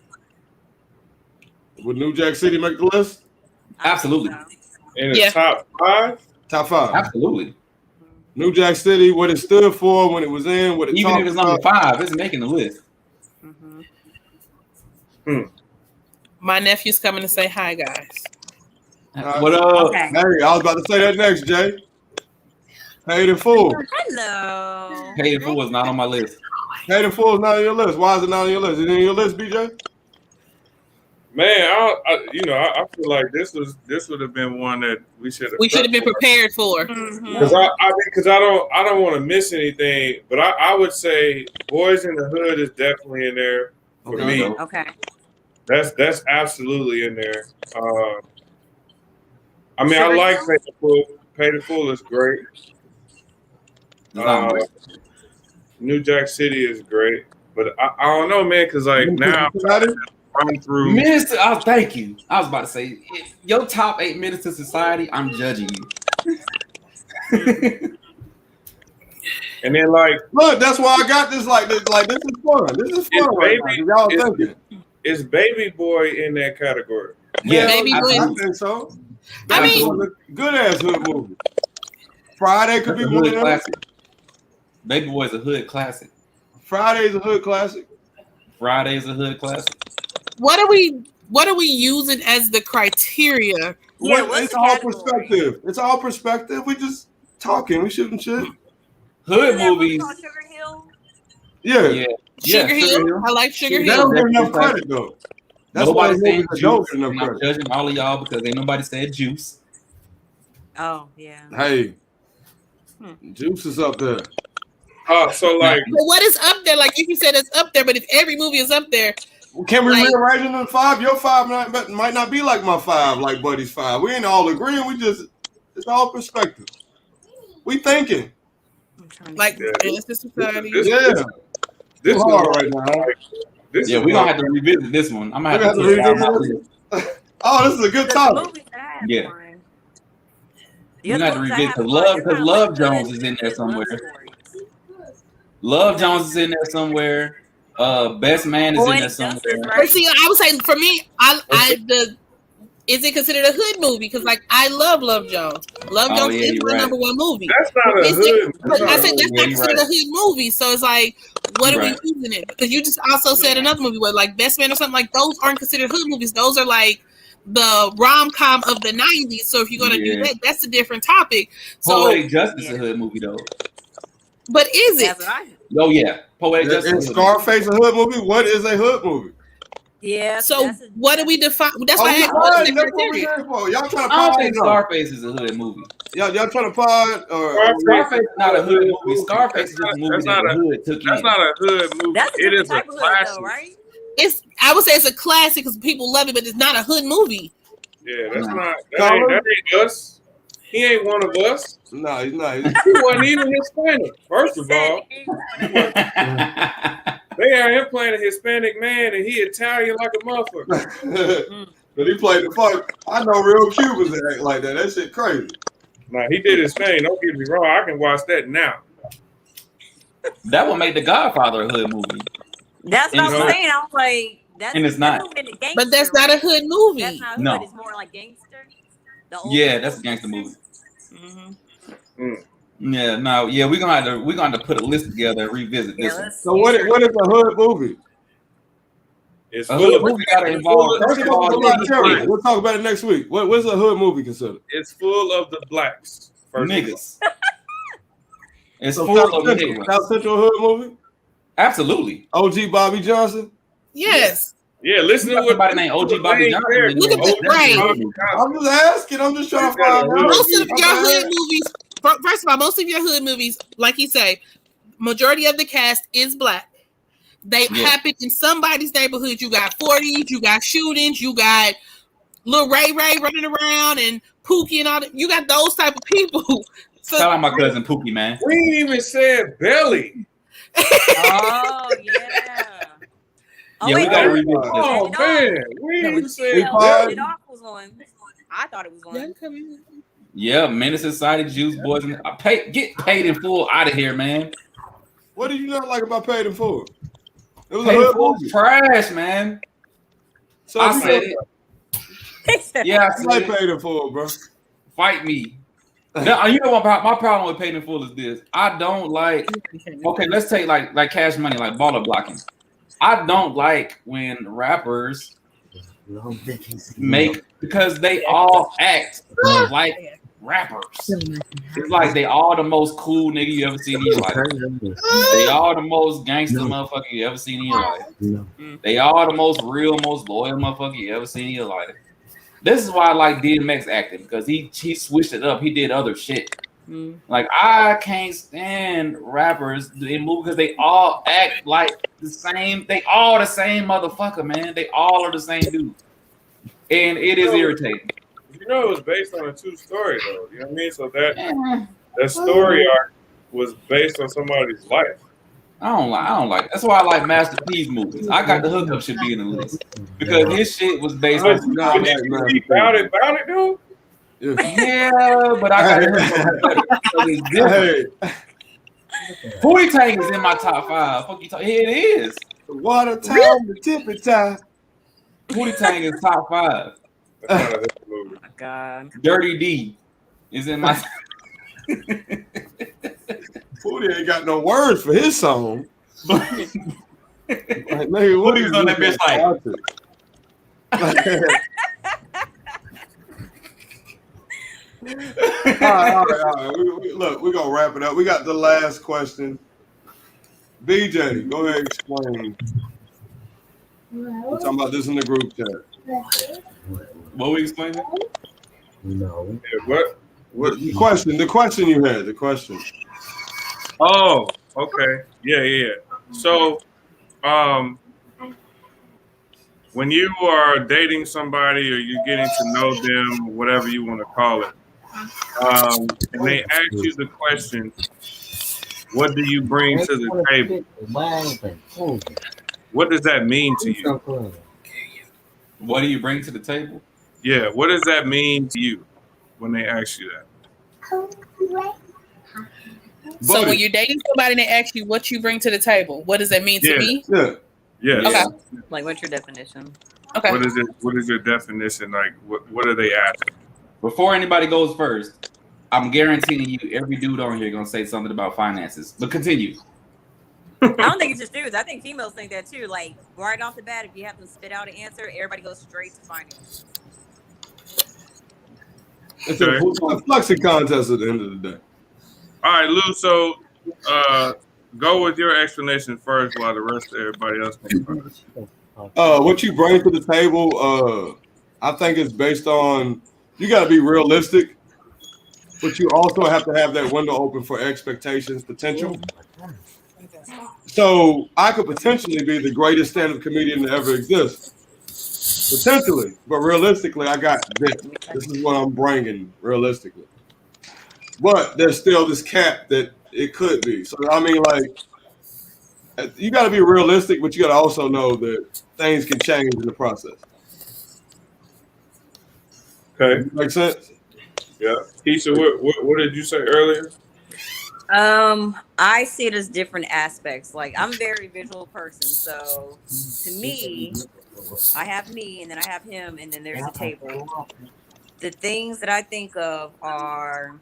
Would New Jack City make the list? Absolutely. In the top 5? Top 5. Absolutely. New Jack City, what it stood for when it was in, what it even if it's number 5, it's making the list. My nephew's coming to say hi, guys. What up? Okay. Hey, I was about to say that next, Jay. Paid in Full. Hello. Paid in Full is not on my list. Paid in Full is not on your list. Why is it not on your list? Is it on your list, BJ? Man, I feel like this would have been one that we should have been prepared for. Because I don't want to miss anything, but I would say Boys in the Hood is definitely in there for me. Okay. That's absolutely in there. I mean, I like Pay the Fool. Pay the Fool is great. New Jack City is great, but I don't know, man, because like now I'm through. Minister, oh, thank you. I was about to say your top 8 Menace to Society. I'm judging you. And then like, look, that's why I got this. Like this is fun. This is fun. Right now, y'all thinking? Is Baby Boy in that category? Yeah, Baby Boy. I think so. I mean, good ass hood movie. Friday could be a one hood of them. classic. Baby Boy's a hood classic. Friday's a hood classic. Friday's a hood classic. What are we using as the criteria? Yeah, It's all perspective. It's all perspective. We just talking. We shooting shit. Hood movies. Sugar Hill? Yeah. Sugar Hill. I like Sugar They Hill. don't get enough credit though. That's Nobody why said movies don't juice. get enough And I'm credit. judging all of y'all because ain't nobody said juice. Oh, yeah. Hey, Juice is up there. So like, But what is up there? Like you said, it's up there. But if every movie is up there, Can we like, rearrange it in 5? Your 5 might not be like my 5, like Buddy's 5. We ain't all agreeing. It's all perspective. We thinking. like Yeah. Menace to Society. This This is hard right now. This Yeah, is we're gonna like- have to revisit this one. I'm gonna We have to have to put it on my revisit list. Oh, this is a good topic. Yeah. We're gonna have to revisit because Love Jones is in there somewhere. Love Jones is in there somewhere. Best Man is in there somewhere. But see, I would say for me, is it considered a hood movie? Because like I love Jones. Love Jones yeah, is you're my right. number 1 movie. That's not a hood. But I said that's Yeah, not you're considered right. a hood movie. So it's like, what are Right. we using it? Because you just also said another movie where like Best Man or something like those aren't considered hood movies. Those are like the rom-com of the 90s. So if you're gonna do that, that's a different topic. So, Poetic Justice is a hood movie though. but is it? Oh yeah, Poetic Justice. Is Scarface a hood movie? What is a hood movie? Yeah. So what do we define? That's why I asked we what's fine. the That's what we criteria? here for. Y'all trying to I don't pod think it up. Scarface is a hood movie. Y'all trying to pod Scarface is not a hood movie. Scarface is just a movie That's that not the hood took That's in. not a hood movie. That's a It different is a type of hood, classic. though, right? I would say it's a classic because people love it, but it's not a hood movie. Yeah, that's No. not. That ain't us. He ain't one of us. No, he's not. He wasn't even Hispanic. First of all, they had him playing a Hispanic man, and he Italian like a motherfucker. But he played the fuck. I know real Cubans that act like that. That shit crazy. Nah, he did his thing. Don't get me wrong. I can watch that now. That would make The Godfather a hood movie. That's what I'm saying. I was like, that's And it's not. But that's not a hood movie. That's not hood. No. It's more like gangster. The old Yeah, that's a gangster movie. Mm-hmm. Yeah, no, yeah, we're gonna have to put a list together and revisit this one. So what is a hood movie? It's A full hood of movie gotta involve. First of all, we'll talk about it next week. What's a hood movie considered? It's full of the blacks. First of all. Niggas. It's So full South of Central, niggas. South Central hood movie? Absolutely. OG Bobby Johnson? Yes. Yeah, listen to what Somebody named OG Bobby Johnson. Look at the right. I'm just asking. I'm just trying to find out. Most of your hood movies, first of all, most of your hood movies, like you say, majority of the cast is black. They happen in somebody's neighborhood. You got 40s, you got shootings, you got Lil Ray running around and Pookie and all that. You got those type of people. So, Shout out my cousin Pookie, man. We ain't even said Belly. Oh yeah. Yeah, we gotta revisit this. Oh man, we ain't even said It Belly. was on. I thought it was on. Yeah, Menace Society, Juice Boys, and get paid in full out of here, man. What did you not like about Paid in Full? It was Paid a in hood full movie. trash, man. So I said it. Yeah, I I like said it. Paid in Full, bro. Fight me. Now, you know what my problem with Paid in Full is this. I don't like. Okay, let's take like Cash Money, like baller blocking. I don't like when rappers make because they all act like rappers. It's like they all the most cool nigga you ever seen in your life. They all the most gangster motherfucker you ever seen in your life. They all the most real, most loyal motherfucker you ever seen in your life. This is why I like DMX acting because he switched it up. He did other shit. Like, I can't stand rappers in movies because they all act like the same. They all the same motherfucker, man. They all are the same dude, and it is irritating. You know, it was based on a true story, though. You know what I mean? So that story arc was based on somebody's life. I don't like it. That's why I like Master P's movies. I got the hookup should be in the list because his shit was based on some About it, dude. Yeah, but I got it. Different. Pootie Tang is in my top 5. Fuck you, here it is. The water time, the tippy time. Pootie Tang is top 5. Oh my God. Dirty D is in my. Pootie ain't got no words for his song. Like, Pootie's on that bitch like. All right. Look, we're gonna wrap it up. We got the last question. BJ, go ahead and explain. We're talking about this in the group chat. What we explaining? No. Yeah, what the question you had, the question. Oh, okay. Yeah. So, when you are dating somebody or you're getting to know them, whatever you want to call it, and they ask you the question, what do you bring to the table? What does that mean to you? What do you bring to the table? Yeah, what does that mean to you when they ask you that? So when you're dating somebody and they ask you what you bring to the table, what does that mean to me? Yeah. Okay. Like, what's your definition? Okay. What is it? What is your definition? Like, what are they asking? Before anybody goes first, I'm guaranteeing you every dude on here gonna say something about finances. But continue. I don't think it's just dudes. I think females think that too. Like, right off the bat, if you have to spit out an answer, everybody goes straight to finance. It's a flexing contest at the end of the day. All right, Lou. So, go with your explanation first, while the rest of everybody else goes first. What you bring to the table, I think it's based on you got to be realistic, but you also have to have that window open for expectations, potential. So I could potentially be the greatest stand-up comedian to ever exist, potentially, but realistically, I got this. This is what I'm bringing realistically. But there's still this cap that it could be. So I mean, like, you got to be realistic, but you got to also know that things can change in the process. Okay, make sense? Yeah, Keisha, what did you say earlier? I see it as different aspects. Like, I'm a very visual person, so to me, I have me, and then I have him, and then there's a table. The things that I think of are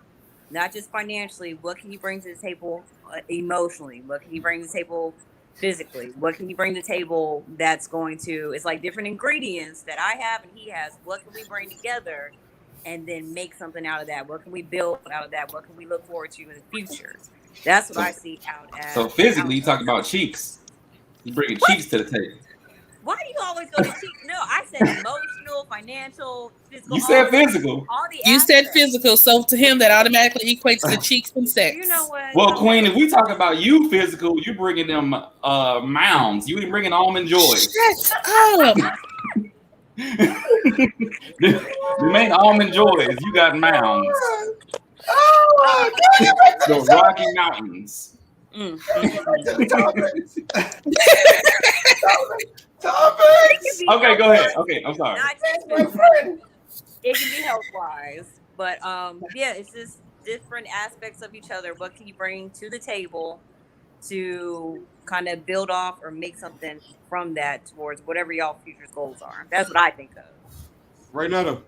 not just financially. What can you bring to the table emotionally? What can you bring to the table physically? What can you bring to the table that's going to, it's like different ingredients that I have and he has. What can we bring together and then make something out of that? What can we build out of that? What can we look forward to in the future? That's what I see out as. So physically, you talk about cheeks. You bringing cheeks to the table. Why do you always go to cheeks? No, I said emotional, financial, physical. You said physical. You said physical, so to him that automatically equates to cheeks and sex. You know what? Well, Queen, if we talk about you physical, you bringing them mounds. You ain't bringing almond joys. Shut up. The main almond joys. You got mounds. Oh, the Rocky Mountains. Okay, go ahead. Okay, I'm sorry. It can be health wise, but yeah, it's just different aspects of each other. What can you bring to the table to kind of build off or make something from that towards whatever y'all future goals are? That's what I think of. Right now, though.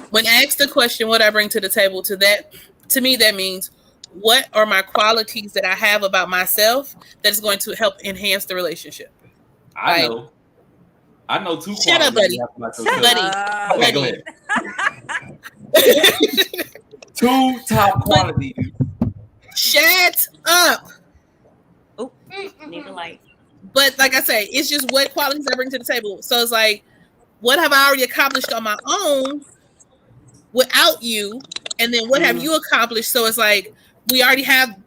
When asked the question, what I bring to the table, to me, that means what are my qualities that I have about myself that's going to help enhance the relationship? I know two qualities. Shut up, buddy. Okay, go ahead. Two top qualities. Shut up. Oh, need a light. But like I say, it's just what qualities I bring to the table. So it's like, what have I already accomplished on my own without you? and then what have you accomplished? So it's like we already have,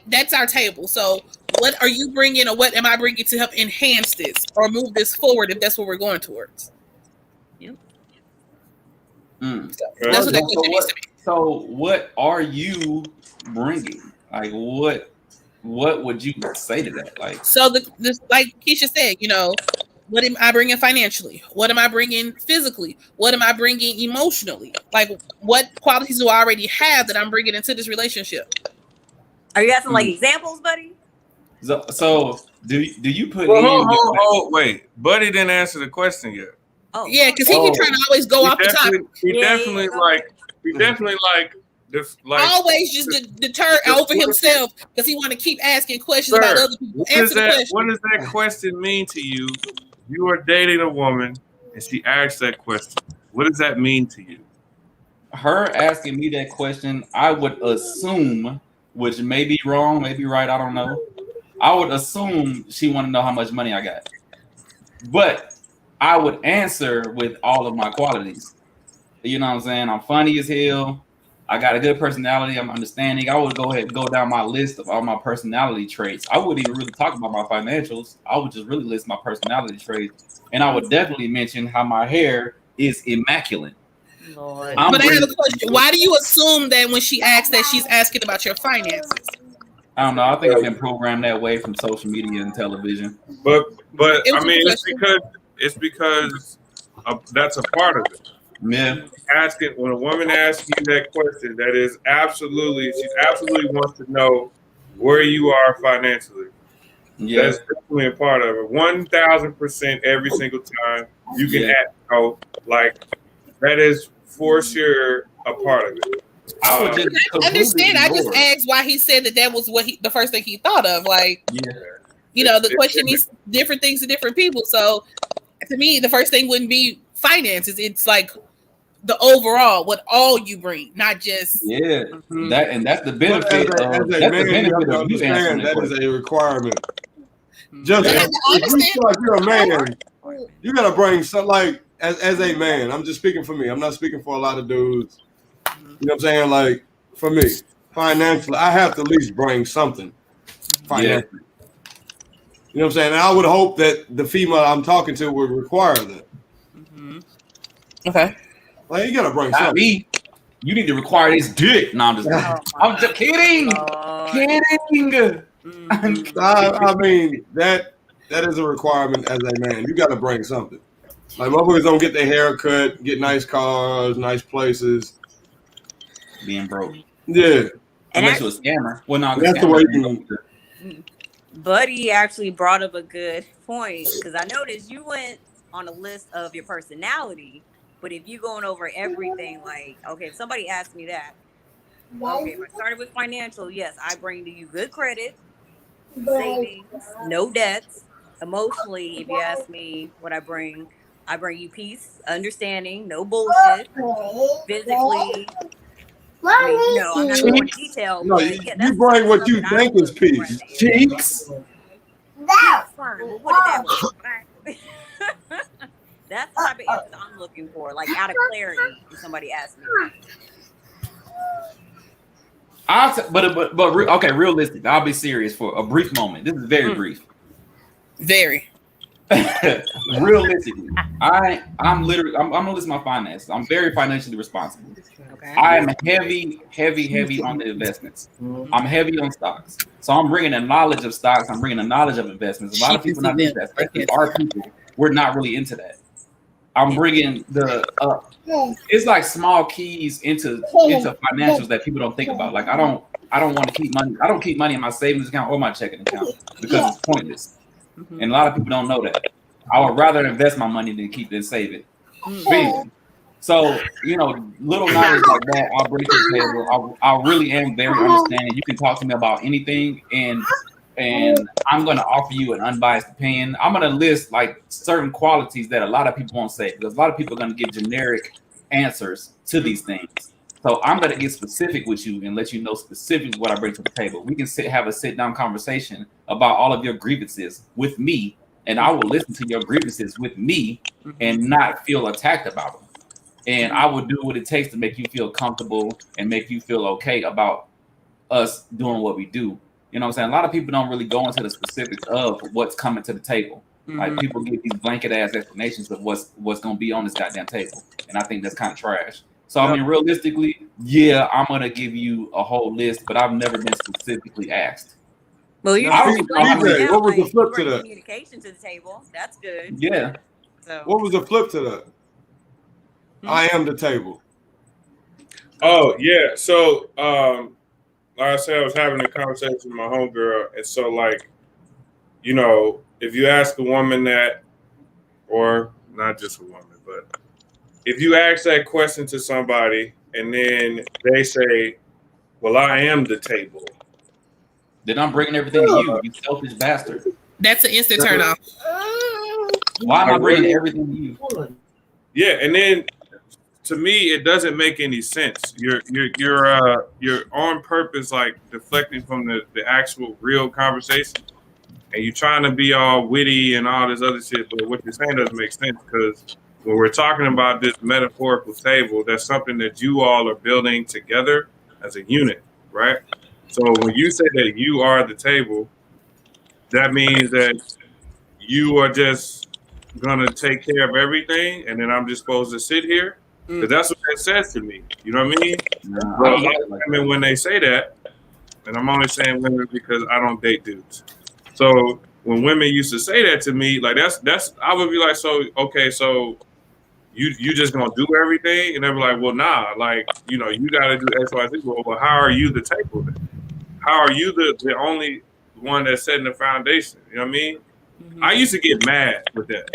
that's our table. So what are you bringing, or what am I bringing to help enhance this or move this forward if that's what we're going towards? Yep. So that's what that question needs to be. So what are you bringing? Like what would you say to that? Like, so this, like Keisha said, what am I bringing financially? What am I bringing physically? What am I bringing emotionally? Like, what qualities do I already have that I'm bringing into this relationship? Are you asking like examples, buddy? So do you put wait, Buddy didn't answer the question yet. Oh yeah, because he can try to always go off the top. We definitely like this, like always just deter over himself because he want to keep asking questions about other people. What does that question mean to you? You are dating a woman and she asks that question. What does that mean to you? Her asking me that question, I would assume, which may be wrong, may be right, I don't know. I would assume she want to know how much money I got. But I would answer with all of my qualities. You know what I'm saying? I'm funny as hell. I got a good personality. I'm understanding. I would go ahead and go down my list of all my personality traits. I wouldn't even really talk about my financials. I would just really list my personality traits. And I would definitely mention how my hair is immaculate. Lord. But I have a question. Why do you assume that when she asks that she's asking about your finances? I don't know. I think I've been programmed that way from social media and television. But I mean, it's because that's a part of it. Yeah. When a woman asks you that question, she absolutely wants to know where you are financially. Yeah. That's definitely a part of it. 1,000% every single time you can ask, like that is for sure a part of it. I understand. I just asked why he said that was what the first thing he thought of. Like, the question is different things to different people. So to me, the first thing wouldn't be finances. It's like the overall, what all you bring, not just that's the benefit. That is a requirement. Just if you feel like you're a man, you gotta bring something. Like as a man, I'm just speaking for me. I'm not speaking for a lot of dudes. You know what I'm saying? Like for me, financially, I have to at least bring something financially. You know what I'm saying? And I would hope that the female I'm talking to would require that. Okay. Well, you gotta bring something. Me. You need to require this dick. No, I'm just kidding. Kidding. I mean that is a requirement as a man. You gotta bring something. Like motherfuckers don't get their hair cut, get nice cars, nice places. Being broke. Yeah. Unless you're a scammer. Well, no, that's the way you. Buddy actually brought up a good point because I noticed you went on a list of your personality, but if you going over everything, like, okay, if somebody asked me that, okay, if I started with financial, yes, I bring to you good credit, savings, no debts. Emotionally, if you ask me what I bring you peace, understanding, no bullshit. Physically, I'm not going into detail. No, you bring what you think is peace. Cheeks. That's fine. Well, what did that mean? That's the type of answers I'm looking for, like out of clarity. If somebody asks me, okay, realistic. I'll be serious for a brief moment. This is very brief. Very. Realistically, I'm gonna list my finances. I'm very financially responsible. Okay. I am heavy on the investments. I'm heavy on stocks. So I'm bringing the knowledge of stocks. I'm bringing the knowledge of investments. A lot of people not into that. Especially our people, we're not really into that. I'm bringing it's like small keys into financials that people don't think about. Like I don't want to keep money. I don't keep money in my savings account or my checking account because it's pointless. And a lot of people don't know that. I would rather invest my money than keep it and save it. So, little knowledge like that, I'll bring to the table. I really am very understanding. You can talk to me about anything, and I'm going to offer you an unbiased opinion. I'm going to list like certain qualities that a lot of people won't say because a lot of people are going to give generic answers to these things. So I'm going to get specific with you and let you know specifically what I bring to the table. We can have a sit-down conversation about all of your grievances with me, and I will listen to your grievances with me and not feel attacked about them. and I will do what it takes to make you feel comfortable and make you feel okay about us doing what we do. You know what I'm saying? A lot of people don't really go into the specifics of what's coming to the table. Like people get these blanket ass explanations of what's going to be on this goddamn table, and I think that's kind of trash. So I mean, realistically, yeah, I'm gonna give you a whole list, but I've never been specifically asked. Well, you what was the flip to that? Communication to the table. That's good. Yeah. So What was the flip to that? I am the table. Oh yeah. So like I said, I was having a conversation with my homegirl, and so like, you know, if you ask a woman that, or not just a woman, but if you ask that question to somebody and then they say, "Well, I am the table," then I'm bringing everything to you, you selfish bastard. That's an instant turn off. Why am I bringing everything to you? Yeah, and then to me, it doesn't make any sense. You're on purpose, like deflecting from the actual real conversation, and you're trying to be all witty and all this other shit. But what you're saying doesn't make sense, because when we're talking about this metaphorical table, that's something that you all are building together as a unit, right? So when you say that you are the table, that means that you are just gonna take care of everything, and then I'm just supposed to sit here. Because that's what that says to me. You know what I mean? But a lot of women, when they say that, and I'm only saying women because I don't date dudes. So when women used to say that to me, like that's I would be like, so okay, so you just gonna do everything? And they'd be like, well, nah, like, you know, you gotta do X, Y, Z. Well, how are you the table then? How are you the only one that's setting the foundation? You know what I mean? I used to get mad with that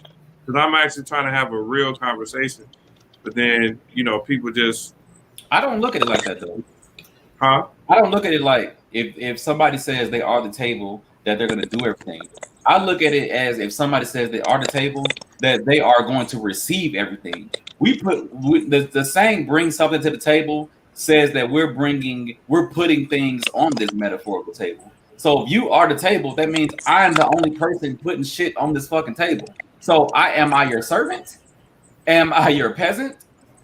because I'm actually trying to have a real conversation. But then, you know, people just... I don't look at it like that, though. Huh? I don't look at it like if somebody says they are the table, that they're going to do everything. I look at it as if somebody says they are the table, that they are going to receive everything. The saying "bring something to the table" says that we're putting things on this metaphorical table. So if you are the table, that means I am the only person putting shit on this fucking table. So am I your servant? Am I your peasant?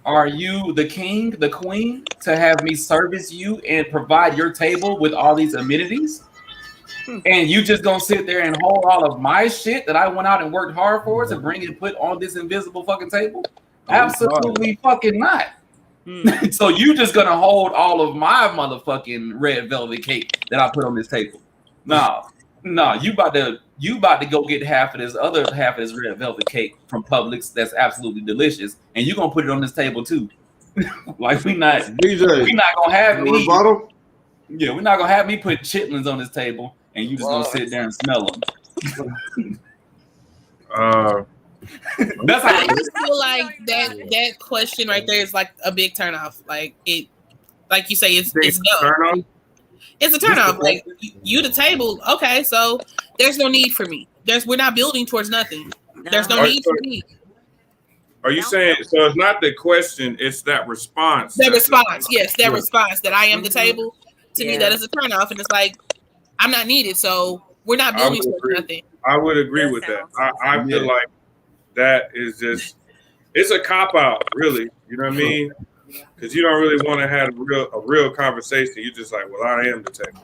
Are you the king, the queen, to have me service you and provide your table with all these amenities? And you just gonna sit there and hold all of my shit that I went out and worked hard for to bring and put on this invisible fucking table? Absolutely fucking not. So you just gonna hold all of my motherfucking red velvet cake that I put on this table? No, you about to go get half of this red velvet cake from Publix that's absolutely delicious, and you gonna put it on this table too. Like we're not gonna have me. Yeah, we're not gonna have me put chitlins on this table, and you just gonna sit there and smell them. That's how I feel like that question right there is like a big turnoff. Like it, like you say, it's dumb. It's a turnoff. Like you the table, okay? So there's no need for me. We're not building towards nothing. There's no need for me. Are you saying so? It's not the question; it's that response. That response, yes, that response that I am the table. To me, that is a turnoff, and it's like I'm not needed. So we're not building towards nothing. I would agree with that. I feel like that is it's a cop out, really. You know what I mean? Because you don't really want to have a real conversation. You're just like, well, I am the table.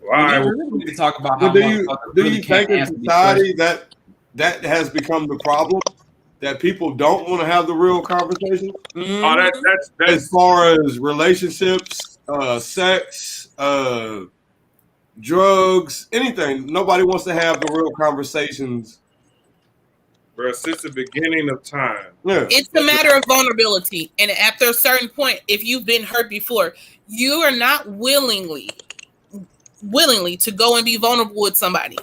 Well, we need to talk about how do you think in society that has become the problem? That people don't want to have the real conversation? Oh, that's as far as relationships, sex, drugs, anything. Nobody wants to have the real conversations. Bro, since the beginning of time. Yeah. It's a matter of vulnerability. And after a certain point, if you've been hurt before, you are not willingly to go and be vulnerable with somebody.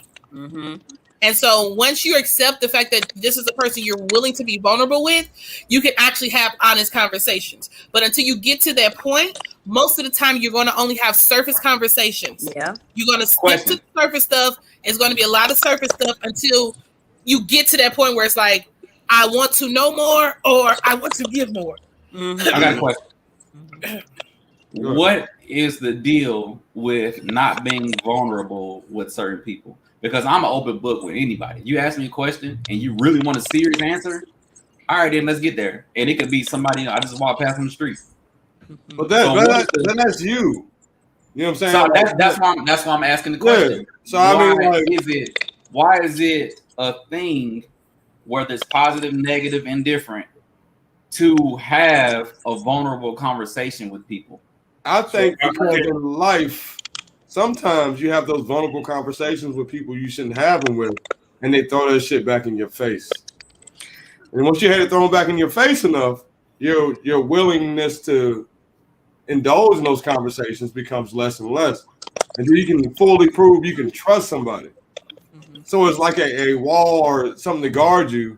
And so once you accept the fact that this is the person you're willing to be vulnerable with, you can actually have honest conversations. But until you get to that point, most of the time you're going to only have surface conversations. Yeah. You're going to stick to the surface stuff. It's going to be a lot of surface stuff until you get to that point where it's like, I want to know more or I want to give more. I got a question. What is the deal with not being vulnerable with certain people? Because I'm an open book with anybody. You ask me a question and you really want a serious answer, All right, then let's get there. And it could be somebody I just walk past on the street. But that's you. You know what I'm saying? So that's why I'm asking the question. Yeah. So I mean, why is it a thing where there's positive, negative, indifferent to have a vulnerable conversation with people? I think because in life, sometimes you have those vulnerable conversations with people you shouldn't have them with, and they throw that shit back in your face. And once you had it thrown back in your face enough, your willingness to indulge in those conversations becomes less and less. And you can fully prove you can trust somebody. Mm-hmm. So it's like a wall or something to guard you.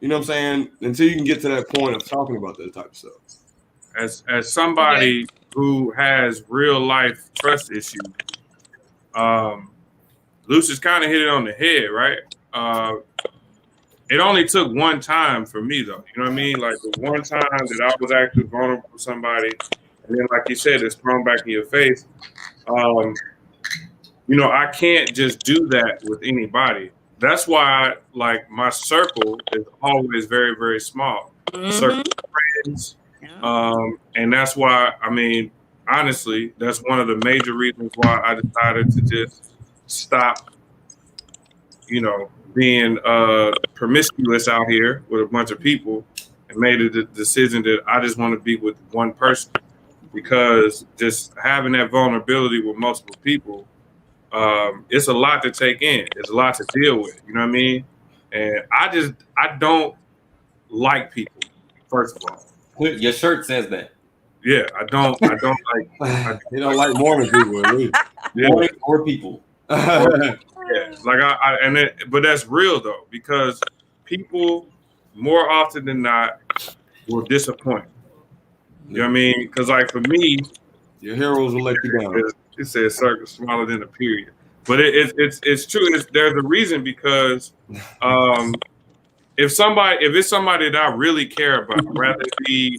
You know what I'm saying? Until you can get to that point of talking about that type of stuff. As somebody who has real life trust issues, Lucious kind of hit it on the head, right? It only took one time for me, though. You know what I mean? Like the one time that I was actually vulnerable with somebody, and then, like you said, it's thrown back in your face. You know, I can't just do that with anybody. That's why, like, my circle is always very, very small. Mm-hmm. Circle of friends. And that's why, I mean, honestly, that's one of the major reasons why I decided to just stop, you know, being promiscuous out here with a bunch of people, and made the decision that I just want to be with one person, because just having that vulnerability with multiple people, it's a lot to take in. It's a lot to deal with. You know what I mean? And I don't like people, first of all. Your shirt says that. Yeah, I don't like. You don't like Mormon people, at least. Yeah. Or people. Yeah, like but that's real though, because people more often than not will disappoint. You know what I mean? Because like for me, your heroes will let you down. It says circle smaller than a period, but it's true. There's a reason, because if it's somebody that I really care about, rather it be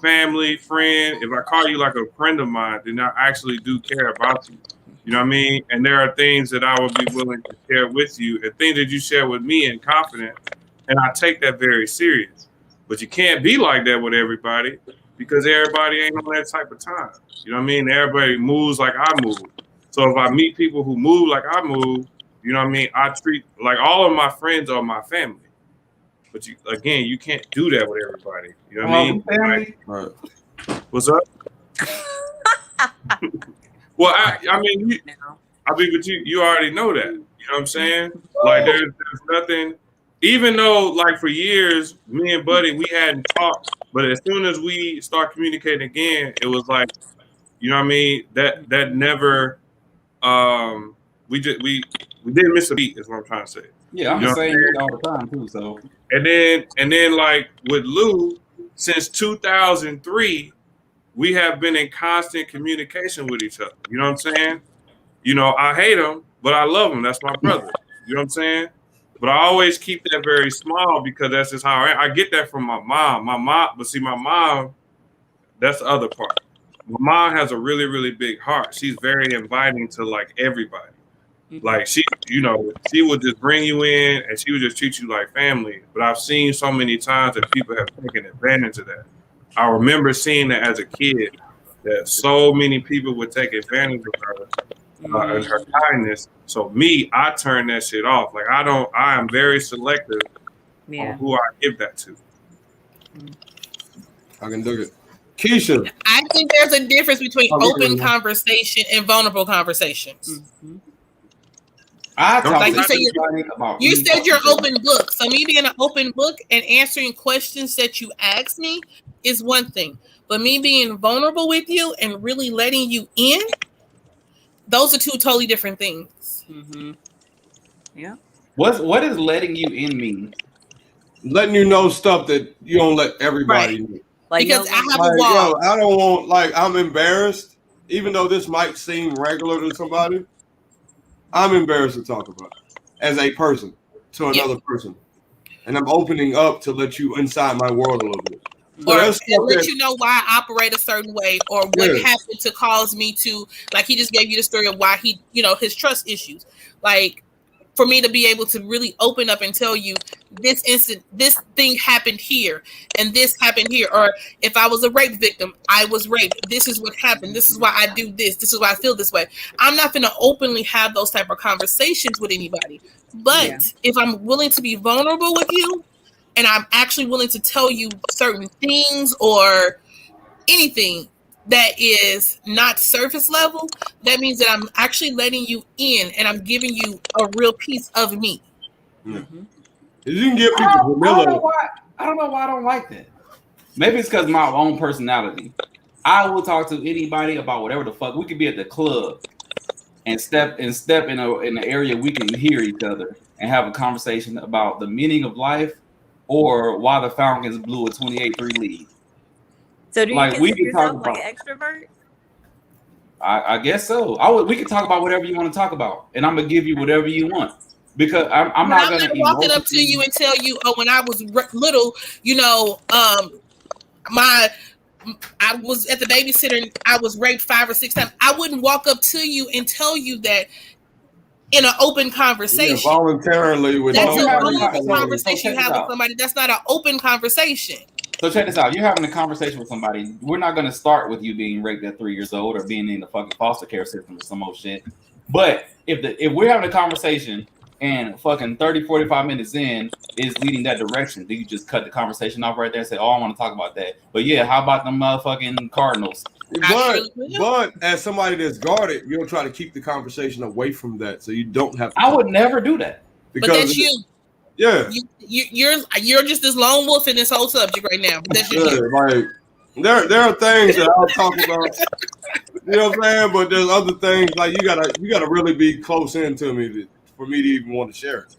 family, friend, if I call you like a friend of mine, then I actually do care about you. You know what I mean? And there are things that I would be willing to share with you, and things that you share with me in confidence, and I take that very serious. But you can't be like that with everybody, because everybody ain't on that type of time. You know what I mean? Everybody moves like I move. So if I meet people who move like I move, you know what I mean? I treat, like, all of my friends are my family. But you can't do that with everybody. You know what I mean? Family. Right. What's up? Well, I mean, but you already know that. You know what I'm saying? Like, there's nothing. Even though, like, for years, me and Buddy, we hadn't talked, but as soon as we start communicating again, it was like, you know what I mean? That never. We didn't miss a beat, is what I'm trying to say. Yeah, I'm the same all the time too. So. And then, like with Lou, since 2003. We have been in constant communication with each other. You know what I'm saying? You know, I hate him, but I love him. That's my brother. You know what I'm saying? But I always keep that very small, because that's just how I get that from my mom. But see, my mom, that's the other part. My mom has a really, really big heart. She's very inviting to, like, everybody. Like, she would just bring you in, and she would just treat you like family. But I've seen so many times that people have taken advantage of that. I remember seeing that as a kid, that so many people would take advantage of her and her kindness. So I turn that shit off. Like, I am very selective on who I give that to. I can do it. Keisha. I think there's a difference between open conversation and vulnerable conversations. Mm-hmm. You said you're open book. So me being an open book and answering questions that you ask me is one thing. But me being vulnerable with you and really letting you in, those are two totally different things. Mm-hmm. Yeah. What does letting you in mean? Letting you know stuff that you don't let everybody know. Like, because I have a wall. Yo, I don't want, like, I'm embarrassed, even though this might seem regular to somebody. I'm embarrassed to talk about it as a person to another person. And I'm opening up to let you inside my world a little bit. Or let you know why I operate a certain way, or what happened to cause me to, like, he just gave you the story of why he, his trust issues. Like, for me to be able to really open up and tell you this thing happened here and this happened here. Or if I was a rape victim, I was raped. This is what happened. This is why I do this. This is why I feel this way. I'm not going to openly have those type of conversations with anybody. But if I'm willing to be vulnerable with you and I'm actually willing to tell you certain things or anything that is not surface level, that means that I'm actually letting you in and I'm giving you a real piece of me. Mm-hmm. You can give people I don't know why I don't like that. Maybe it's because my own personality. I will talk to anybody about whatever the fuck. We could be at the club and step in an area we can hear each other and have a conversation about the meaning of life or why the Falcons blew a 28-3 lead. So do you consider yourself like an extrovert? I guess so. We can talk about whatever you want to talk about, and I'm gonna give you whatever you want because I'm not gonna walk it up to you and tell you, oh, when I was little, I was at the babysitter and I was raped 5 or 6 times. I wouldn't walk up to you and tell you that in an open conversation. Yeah, voluntarily with that's an open conversation you have with somebody. That's not an open conversation. So check this out. You're having a conversation with somebody. We're not going to start with you being raped at 3 years old or being in the fucking foster care system or some old shit. But if we're having a conversation and fucking 30, 45 minutes in is leading that direction, do you just cut the conversation off right there and say, oh, I want to talk about that. But yeah, how about them motherfucking Cardinals? But as somebody that's guarded, you'll try to keep the conversation away from that so you don't have to. I would never do that. But that's you. Yeah, you're just this lone wolf in this whole subject right now. That's just you. Like there are things that I'll talk about. You know what I'm saying? But there's other things like you gotta really be close into me for me to even want to share it.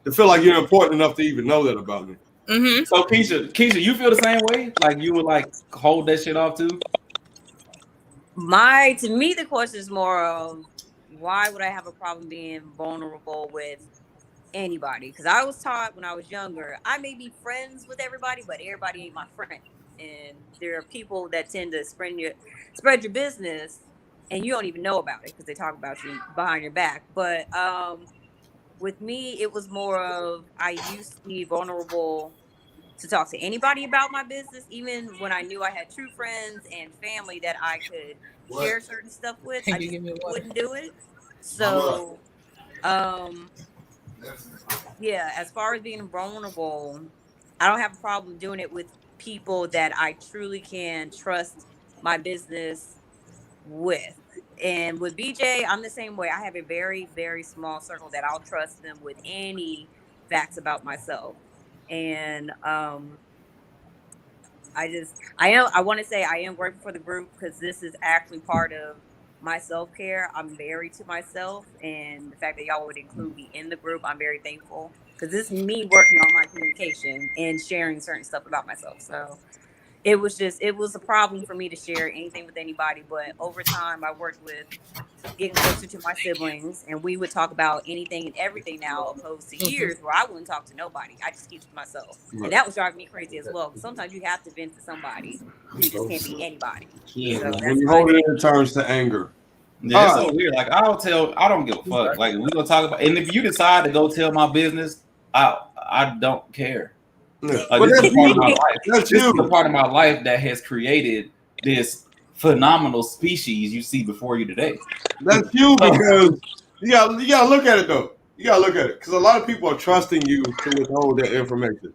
To feel like you're important enough to even know that about me. Mm-hmm. So Keisha, you feel the same way? Like you would like hold that shit off too? To me, the question is more of why would I have a problem being vulnerable with anybody? Because I was taught when I was younger, I may be friends with everybody, but everybody ain't my friend. And there are people that tend to spread your business, and you don't even know about it because they talk about you behind your back. But with me, it was more of I used to be vulnerable to talk to anybody about my business, even when I knew I had true friends and family that I could share certain stuff with. I just wouldn't do it. So, yeah, as far as being vulnerable, I don't have a problem doing it with people that I truly can trust my business with. And with BJ, I'm the same way. I have a very, very small circle that I'll trust them with any facts about myself. And I want to say I am grateful for the group because this is actually part of my self-care. I'm married to myself, and the fact that y'all would include me in the group, I'm very thankful because this is me working on my communication and sharing certain stuff about myself. So it was a problem for me to share anything with anybody. But over time, I worked with getting closer to my siblings, and we would talk about anything and everything now, opposed to years where I wouldn't talk to nobody. I just keep it to myself. And that was driving me crazy as well. Sometimes you have to vent to somebody. You just can't be anybody. Yeah. So when you hold it in turns to anger. Yeah, it's so weird. Like I don't give a fuck. Like we're gonna talk about, and if you decide to go tell my business, I don't care. Yeah. This is part of my life. This is a part of my life that has created this phenomenal species you see before you today. That's you because you gotta look at it though. You gotta look at it because a lot of people are trusting you to withhold that information.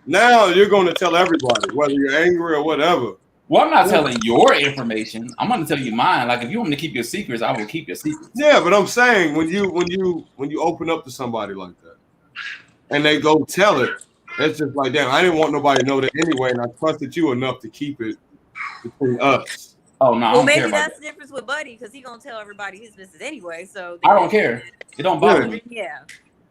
Now you're going to tell everybody, whether you're angry or whatever. Well, I'm not telling your information. I'm going to tell you mine. Like if you want me to keep your secrets, I will keep your secrets. Yeah, but I'm saying when you open up to somebody like that and they go tell it, it's just like, damn, I didn't want nobody to know that anyway, and I trusted you enough to keep it between us. Oh no! Well, maybe that's the difference with Buddy because he's gonna tell everybody his business anyway. So I don't care. It don't bother me. Yeah.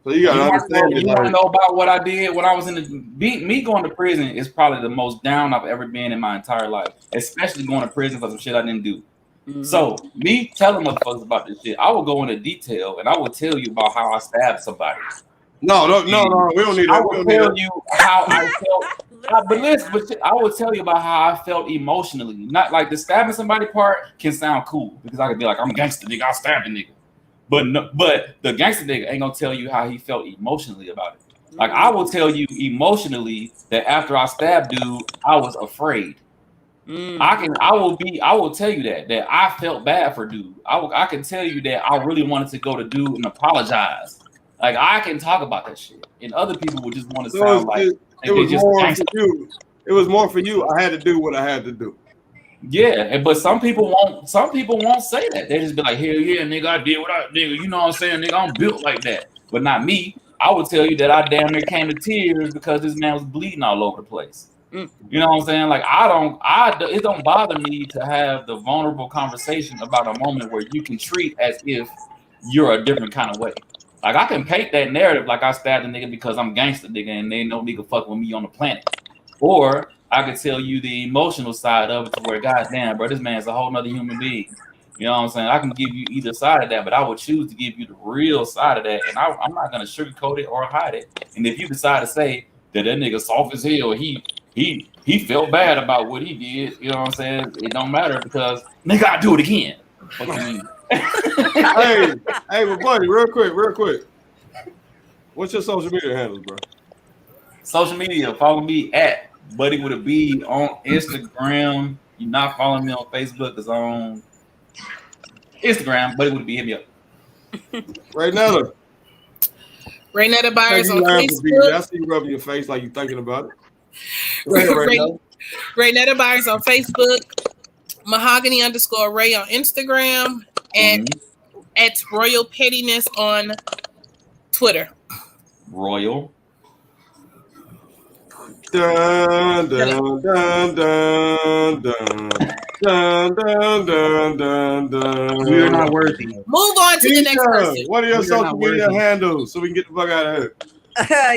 So you gotta understand. You want to know about what I did when I was in me going to prison is probably the most down I've ever been in my entire life, especially going to prison for some shit I didn't do. Mm-hmm. So me telling motherfuckers about this shit, I will go into detail and I will tell you about how I stabbed somebody. No, we don't need that. I will tell you how I felt. But I will tell you about how I felt emotionally. Not like the stabbing somebody part can sound cool because I could be like, I'm a gangster, nigga, I stabbed a nigga. But the gangster nigga ain't gonna tell you how he felt emotionally about it. Like I will tell you emotionally that after I stabbed dude, I was afraid. I will tell you that I felt bad for dude. I can tell you that I really wanted to go to dude and apologize. Like I can talk about that shit, and other people would just want to sound like it was more for you. It was more for you. I had to do what I had to do. Yeah, but some people won't say that. They just be like, hell yeah, nigga, I did what I nigga. You know what I'm saying, nigga? I'm built like that, but not me. I would tell you that I damn near came to tears because this man was bleeding all over the place. You know what I'm saying? Like it don't bother me to have the vulnerable conversation about a moment where you can treat as if you're a different kind of way. Like I can paint that narrative like I stabbed a nigga because I'm gangster nigga and they no nigga fuck with me on the planet. Or I could tell you the emotional side of it to where goddamn, bro, this man's a whole nother human being. You know what I'm saying? I can give you either side of that, but I would choose to give you the real side of that. And I'm not gonna sugarcoat it or hide it. And if you decide to say that nigga soft as hell, he felt bad about what he did, you know what I'm saying? It don't matter because nigga, I do it again. What you mean? hey, but buddy, real quick. What's your social media handles, bro? Social media, follow me at Buddy with a B on Instagram. You're not following me on Facebook because on Instagram, Buddy with a B, hit me up. Right now, Raynetta Byers on Facebook. I see you rubbing your face like you're thinking about it. Raynetta Byers on Facebook, Mahogany_Ray on Instagram, and at Royal Pettiness on Twitter. Royal. Dun, dun, dun, dun, dun. Dun, dun, dun, dun, dun. We are not worthy. Move on to the next person. What are your social media handles so we can get the fuck out of here?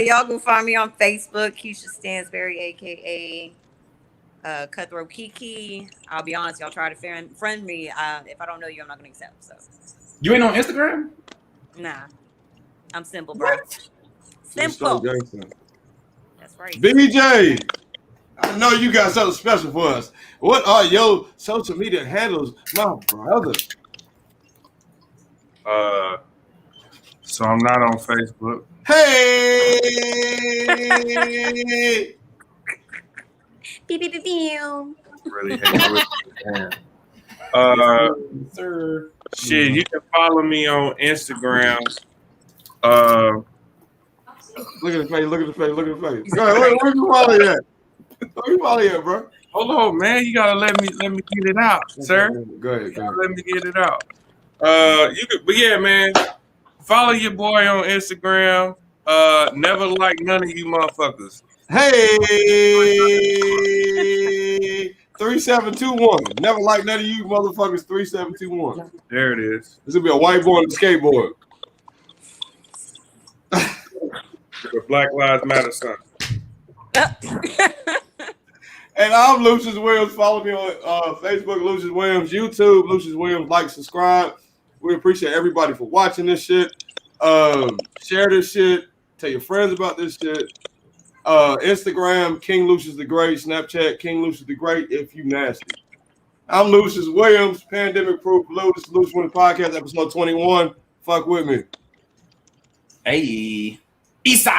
Y'all can find me on Facebook, Keisha Stansberry, aka Cutthroat Kiki. I'll be honest, y'all try to friend me. If I don't know you, I'm not gonna accept. So you ain't on Instagram? Nah, I'm simple, bro. Simple. That's right. BJ, I know you got something special for us. What are your social media handles, my brother? So I'm not on Facebook. Hey. Really hate sir. Shit, you can follow me on Instagram. Look at the face. Go ahead, where you follow at? Where you follow at, bro? Hold on, man. You gotta let me get it out, sir. Go ahead. Let me get it out. But yeah, man. Follow your boy on Instagram. Never like none of you motherfuckers. Hey, 3721. Never like none of you motherfuckers. 3721. There it is. This will be a white boy on a skateboard. The Black Lives Matter son. And I'm Lucious Williams. Follow me on Facebook, Lucious Williams, YouTube, Lucious Williams. Like, subscribe. We appreciate everybody for watching this shit. Share this shit. Tell your friends about this shit. Instagram, King Lucious the Great. Snapchat, King Lucious the Great. If you nasty. I'm Lucious Williams, Pandemic Proof Blue. This is Lucious Williams Podcast, episode 21. Fuck with me. Hey. Eastside.